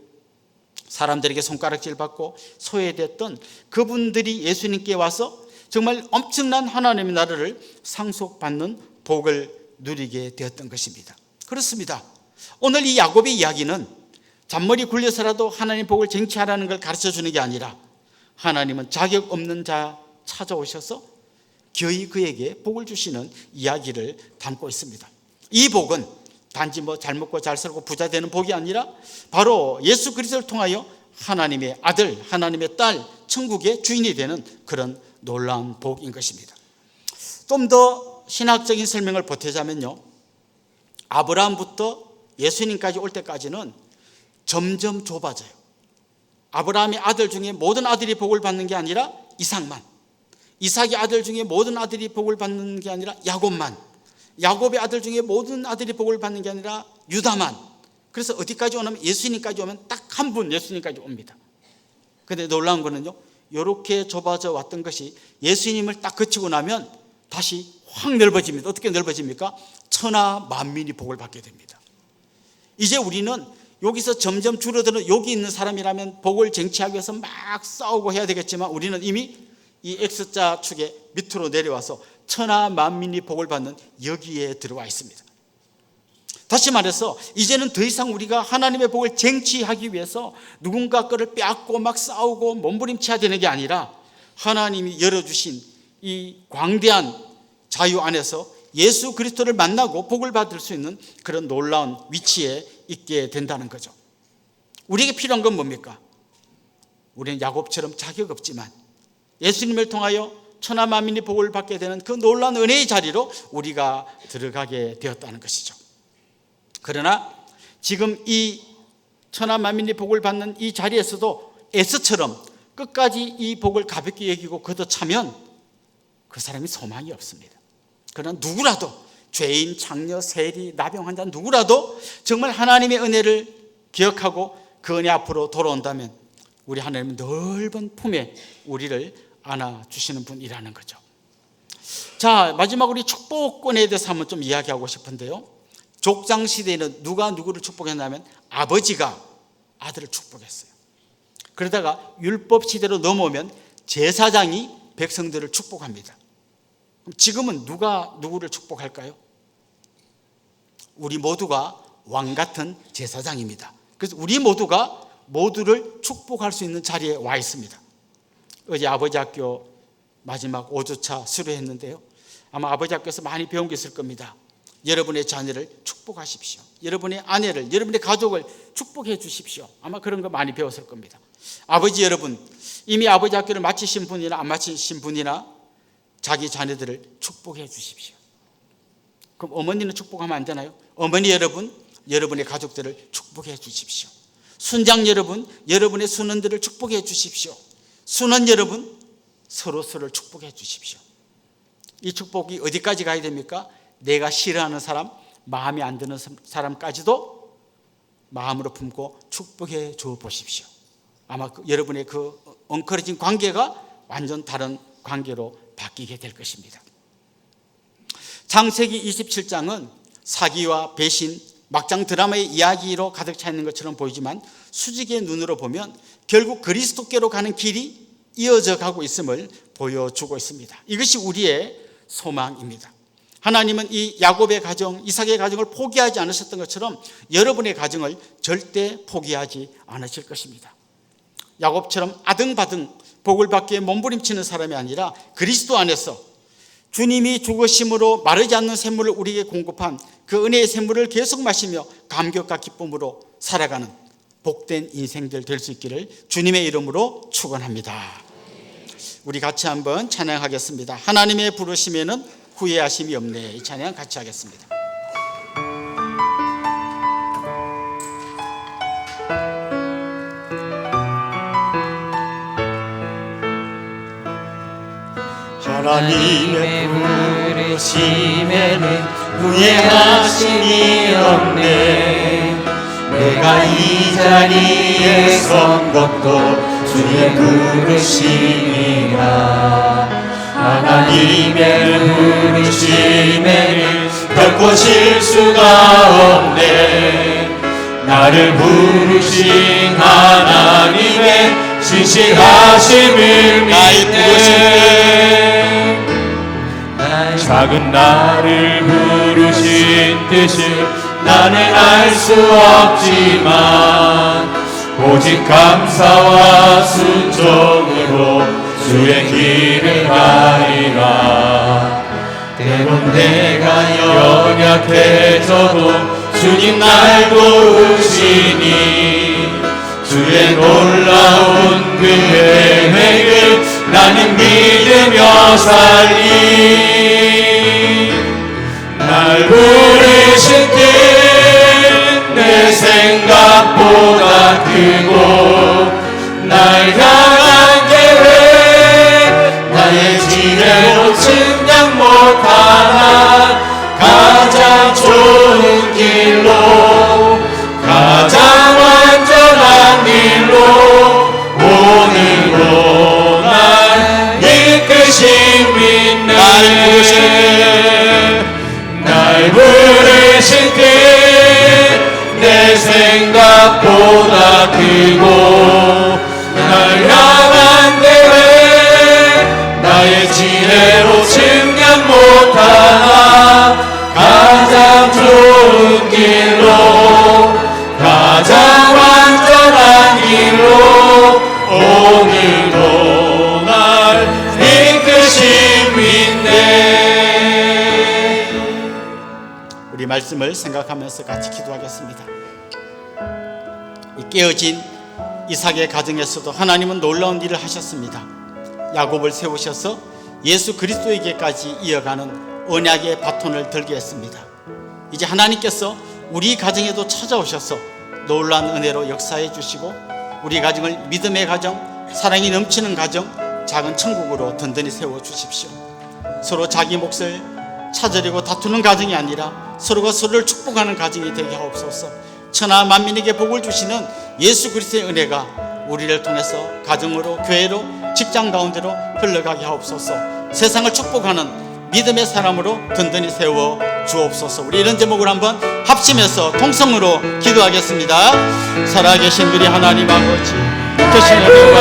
사람들에게 손가락질 받고 소외됐던 그분들이 예수님께 와서 정말 엄청난 하나님의 나라를 상속받는 복을 누리게 되었던 것입니다. 그렇습니다. 오늘 이 야곱의 이야기는 잔머리 굴려서라도 하나님 복을 쟁취하라는 걸 가르쳐 주는 게 아니라 하나님은 자격 없는 자 찾아오셔서 기어이 그에게 복을 주시는 이야기를 담고 있습니다. 이 복은 단지 뭐 잘 먹고 잘 살고 부자 되는 복이 아니라 바로 예수 그리스도를 통하여 하나님의 아들, 하나님의 딸, 천국의 주인이 되는 그런 놀라운 복인 것입니다. 좀 더 신학적인 설명을 보태자면요, 아브라함부터 예수님까지 올 때까지는 점점 좁아져요. 아브라함의 아들 중에 모든 아들이 복을 받는 게 아니라 이삭만, 이삭의 아들 중에 모든 아들이 복을 받는 게 아니라 야곱만, 야곱의 아들 중에 모든 아들이 복을 받는 게 아니라 유다만. 그래서 어디까지 오냐면 예수님까지 오면 딱 한 분 예수님까지 옵니다. 근데 놀라운 거는요, 이렇게 좁아져 왔던 것이 예수님을 딱 거치고 나면 다시 확 넓어집니다. 어떻게 넓어집니까? 천하 만민이 복을 받게 됩니다. 이제 우리는 여기서 점점 줄어드는, 여기 있는 사람이라면 복을 쟁취하기 위해서 막 싸우고 해야 되겠지만 우리는 이미 이 X자 축에 밑으로 내려와서 천하 만민이 복을 받는 여기에 들어와 있습니다. 다시 말해서 이제는 더 이상 우리가 하나님의 복을 쟁취하기 위해서 누군가 거를 빼앗고 막 싸우고 몸부림쳐야 되는 게 아니라 하나님이 열어주신 이 광대한 자유 안에서 예수 그리스도를 만나고 복을 받을 수 있는 그런 놀라운 위치에 있게 된다는 거죠. 우리에게 필요한 건 뭡니까? 우리는 야곱처럼 자격 없지만 예수님을 통하여 천하 만민이 복을 받게 되는 그 놀라운 은혜의 자리로 우리가 들어가게 되었다는 것이죠. 그러나 지금 이 천하 만민이 복을 받는 이 자리에서도 에스처럼 끝까지 이 복을 가볍게 여기고 걷어차면 그 사람이 소망이 없습니다. 그러나 누구라도 죄인, 장녀, 세리, 나병 환자 누구라도 정말 하나님의 은혜를 기억하고 그 은혜 앞으로 돌아온다면 우리 하나님은 넓은 품에 우리를 안아주시는 분이라는 거죠. 자, 마지막으로 축복권에 대해서 한번 좀 이야기하고 싶은데요. 족장시대에는 누가 누구를 축복했냐면 아버지가 아들을 축복했어요. 그러다가 율법시대로 넘어오면 제사장이 백성들을 축복합니다. 그럼 지금은 누가 누구를 축복할까요? 우리 모두가 왕같은 제사장입니다. 그래서 우리 모두가 모두를 축복할 수 있는 자리에 와 있습니다. 어제 아버지 학교 마지막 5주차 수료했는데요, 아마 아버지 학교에서 많이 배운 게 있을 겁니다. 여러분의 자녀를 축복하십시오. 여러분의 아내를, 여러분의 가족을 축복해 주십시오. 아마 그런 거 많이 배웠을 겁니다. 아버지 여러분, 이미 아버지 학교를 마치신 분이나 안 마치신 분이나 자기 자녀들을 축복해 주십시오. 그럼 어머니는 축복하면 안 되나요? 어머니 여러분, 여러분의 가족들을 축복해 주십시오. 순장 여러분, 여러분의 순원들을 축복해 주십시오. 순원 여러분, 서로서로를 축복해 주십시오. 이 축복이 어디까지 가야 됩니까? 내가 싫어하는 사람, 마음에 안 드는 사람까지도 마음으로 품고 축복해 줘 보십시오. 아마 여러분의 그 엉클어진 관계가 완전 다른 관계로 바뀌게 될 것입니다. 창세기 27장은 사기와 배신, 막장 드라마의 이야기로 가득 차 있는 것처럼 보이지만 수직의 눈으로 보면 결국 그리스도께로 가는 길이 이어져 가고 있음을 보여주고 있습니다. 이것이 우리의 소망입니다. 하나님은 이 야곱의 가정, 이삭의 가정을 포기하지 않으셨던 것처럼 여러분의 가정을 절대 포기하지 않으실 것입니다. 야곱처럼 아등바등 복을 받기 위해 몸부림치는 사람이 아니라 그리스도 안에서 주님이 죽으심으로 마르지 않는 샘물을 우리에게 공급한 그 은혜의 샘물을 계속 마시며 감격과 기쁨으로 살아가는 복된 인생들 될 수 있기를 주님의 이름으로 축원합니다. 우리 같이 한번 찬양하겠습니다. 하나님의 부르심에는 후회하심이 없네. 이 찬양 같이 하겠습니다. 하나님의 부르심에는 후회하심이 없네. 내가 이 자리에 선 것도 주의 부르심이라. 하나님의 부르심에는 결코 실수가 없네. 나를 부르신 하나님의 신실하심을 믿네. 작은 나를 부르신 뜻을 나는 알 수 없지만 오직 감사와 순종으로 주의 길을 가리라. 때론 내가 연약해져도 주님 날 도우시니 주의 놀라운 그 계획을 나는 믿으며 살리. 날 부르신 뜻 내 생각보다 크고 날 향한 계획 나의 지혜로 측량 못하나 가장 좋은 길로 가장 완전한 길로 오늘 말씀을 생각하면서 같이 기도하겠습니다. 이 깨어진 이삭의 가정에서도 하나님은 놀라운 일을 하셨습니다. 야곱을 세우셔서 예수 그리스도에게까지 이어가는 언약의 바톤을 들게 했습니다. 이제 하나님께서 우리 가정에도 찾아오셔서 놀라운 은혜로 역사해 주시고 우리 가정을 믿음의 가정, 사랑이 넘치는 가정, 작은 천국으로 든든히 세워 주십시오. 서로 자기 몫을 찾으려고 다투는 가정이 아니라 서로가 서로를 축복하는 가정이 되게 하옵소서. 천하 만민에게 복을 주시는 예수 그리스도의 은혜가 우리를 통해서 가정으로, 교회로, 직장 가운데로 흘러가게 하옵소서. 세상을 축복하는 믿음의 사람으로 든든히 세워 주옵소서. 우리 이런 제목을 한번 합심해서 통성으로 기도하겠습니다. 살아계신 우리 하나님 아버지, 크신 은혜와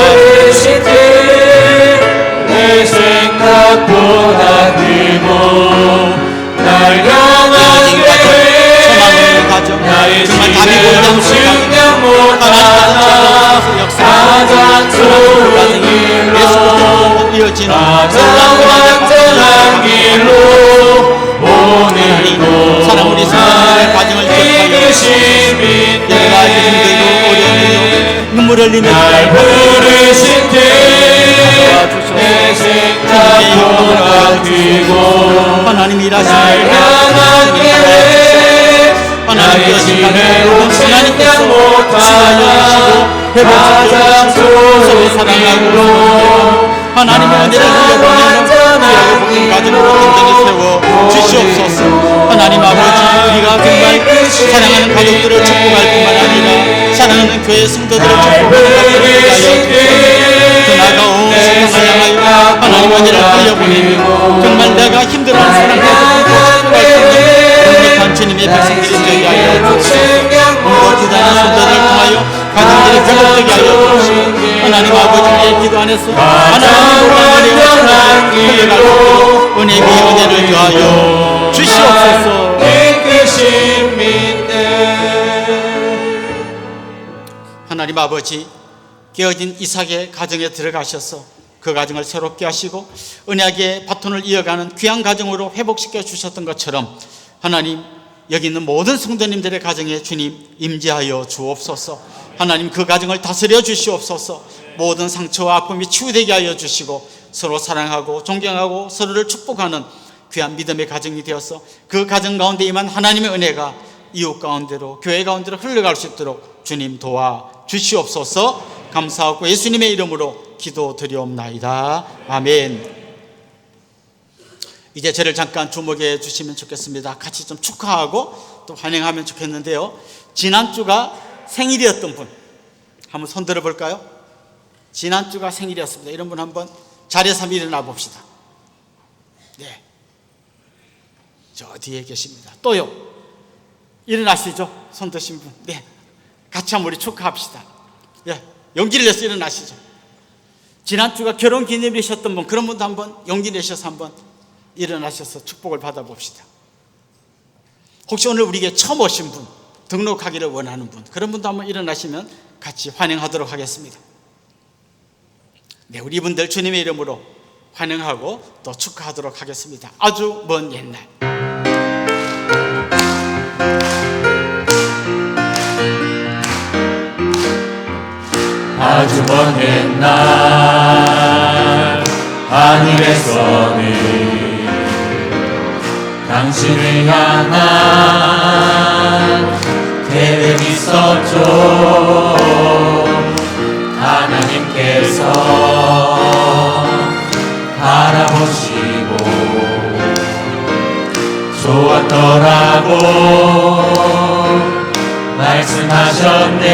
내 생각보다 크고 날 향한 계획 소망을 가정, 나의 정말 답이 보이지 증명 못하나 가장 좋은 길로 예수부터 이어지는 가장 완전한 길로 오늘도 사랑 우리 성도의 과정을 기억하여 이끄심이 내가 힘들고 어려움이 눈물을 흘리며 날 부르신 내 생각보다 크고 하나님 일하시는 날 향한 계획 나의 지혜로 생각 못하나 가장 좋은 길로 하나님의 은혜를 흘려보내는 귀하게 가정으로 든든히 세워 주시옵소서. 하나님 아버지, 우리가 정말 사랑하는 가족들을 축복할 뿐만 아니라 사랑하는 교회 성도들을 축복하는 것들을 위하여 그 나아가 온 세상을 향하여 하나님의 은혜를 흘려보내고 정말 내가 힘들어하는 사랑 가족들을 축복할 수 있는 강력한 주님의 백성들이 되게 하여 주옵소서. 오늘도 기도하는 성도들을 통하여 가정들이 회복되게 하여 주옵소서. 하나님 아버지의 기도 안에서 하나님의 놀라운 은혜가 흘러가고 은혜 위에 은혜를 더하여 주시옵소서. 이끄심 믿네. 하나님 아버지, 깨어진 이삭의 가정에 들어가셔서 그 가정을 새롭게 하시고 언약의 바톤을 이어가는 귀한 가정으로 회복시켜 주셨던 것처럼 하나님, 여기 있는 모든 성도님들의 가정에 주님 임재하여 주옵소서. 하나님, 그 가정을 다스려 주시옵소서. 모든 상처와 아픔이 치유되게 하여 주시고 서로 사랑하고 존경하고 서로를 축복하는 귀한 믿음의 가정이 되어서 그 가정 가운데 임한 하나님의 은혜가 이웃 가운데로, 교회 가운데로 흘러갈 수 있도록 주님 도와 주시옵소서. 감사하고 예수님의 이름으로 기도드리옵나이다. 아멘. 이제 저를 잠깐 주목해 주시면 좋겠습니다. 같이 좀 축하하고 또 환영하면 좋겠는데요. 지난주가 생일이었던 분 한번 손 들어 볼까요? 지난주가 생일이었습니다. 이런 분 한번 자리에서 한번 일어나 봅시다. 네, 저 뒤에 계십니다. 또요, 일어나시죠. 손 드신 분. 네, 같이 한번 우리 축하합시다. 네, 용기를 내서 일어나시죠. 지난주가 결혼기념일이셨던 분, 그런 분도 한번 용기 내셔서 한번 일어나셔서 축복을 받아봅시다. 혹시 오늘 우리에게 처음 오신 분, 등록하기를 원하는 분, 그런 분도 한번 일어나시면 같이 환영하도록 하겠습니다. 네, 우리 이분들 주님의 이름으로 환영하고 또 축하하도록 하겠습니다. 아주 먼 옛날, 아주 먼 옛날 하늘에서는 당신을 향한 계획이 있었죠. 하나님께서 바라보시고 좋았더라고 말씀하셨네.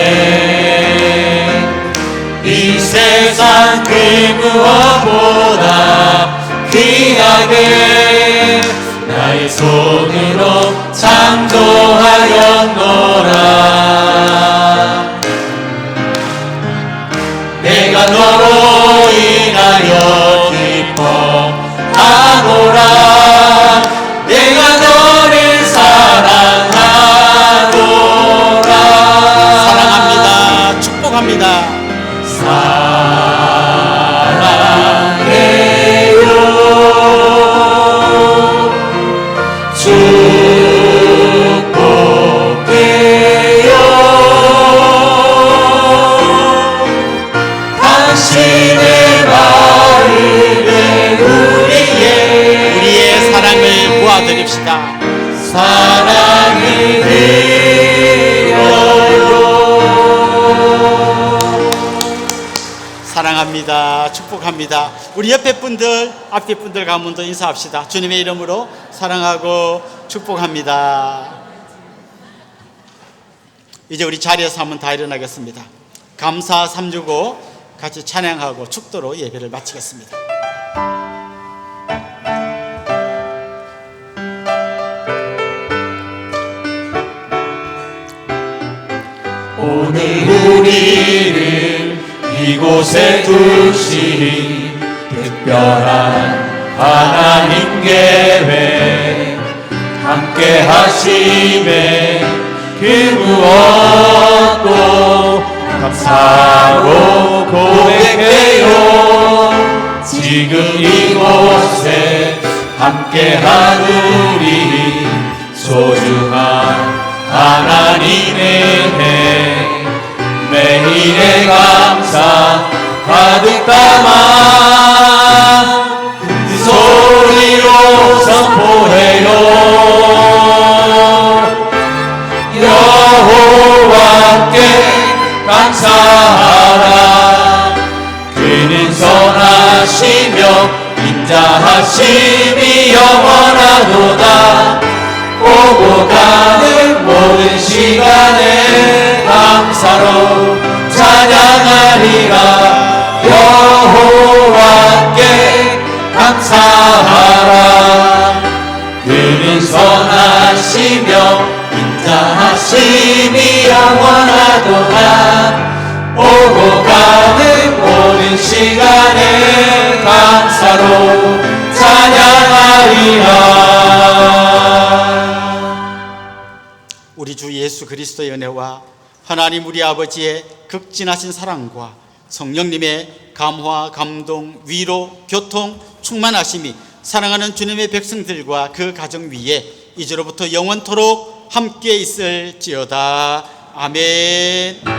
이 세상 그 무엇보다 귀하게 나의 손으로 창조하였노라. 내가 너로 인하여 기뻐하노라. 내가 너를 사랑하노라. 사랑합니다. 축복합니다. 사랑해요. 주 사랑을 사랑합니다. 축복합니다. 우리 옆에 분들, 앞에 분들 가문도 인사합시다. 주님의 이름으로 사랑하고 축복합니다. 이제 우리 자리에서 한번 다 일어나겠습니다. 감사 365 같이 찬양하고 축도로 예배를 마치겠습니다. 오늘 우리를 이곳에 두신 특별한 하나님 계획 함께 하심에 그 무엇도 감사로 고백해요. 지금 이곳에 함께한 우리 소중한 하나님의 해 매일의 감사 가득 담아 그 소리로 선포해요. 여호와께 감사하라. 그는 선하시며 인자하심이 영원하도다. 오고 가는 모든 시간에 감사로 찬양하리라. 여호와께 감사하라. 그는 선하시며 인자하심이 영원하도다. 오고 가는 모든 시간에 감사로 찬양하리라. 우리 주 예수 그리스도의 은혜와 하나님 우리 아버지의 극진하신 사랑과 성령님의 감화, 감동, 위로, 교통, 충만하심이 사랑하는 주님의 백성들과 그 가정 위에 이제로부터 영원토록 함께 있을지어다. 아멘.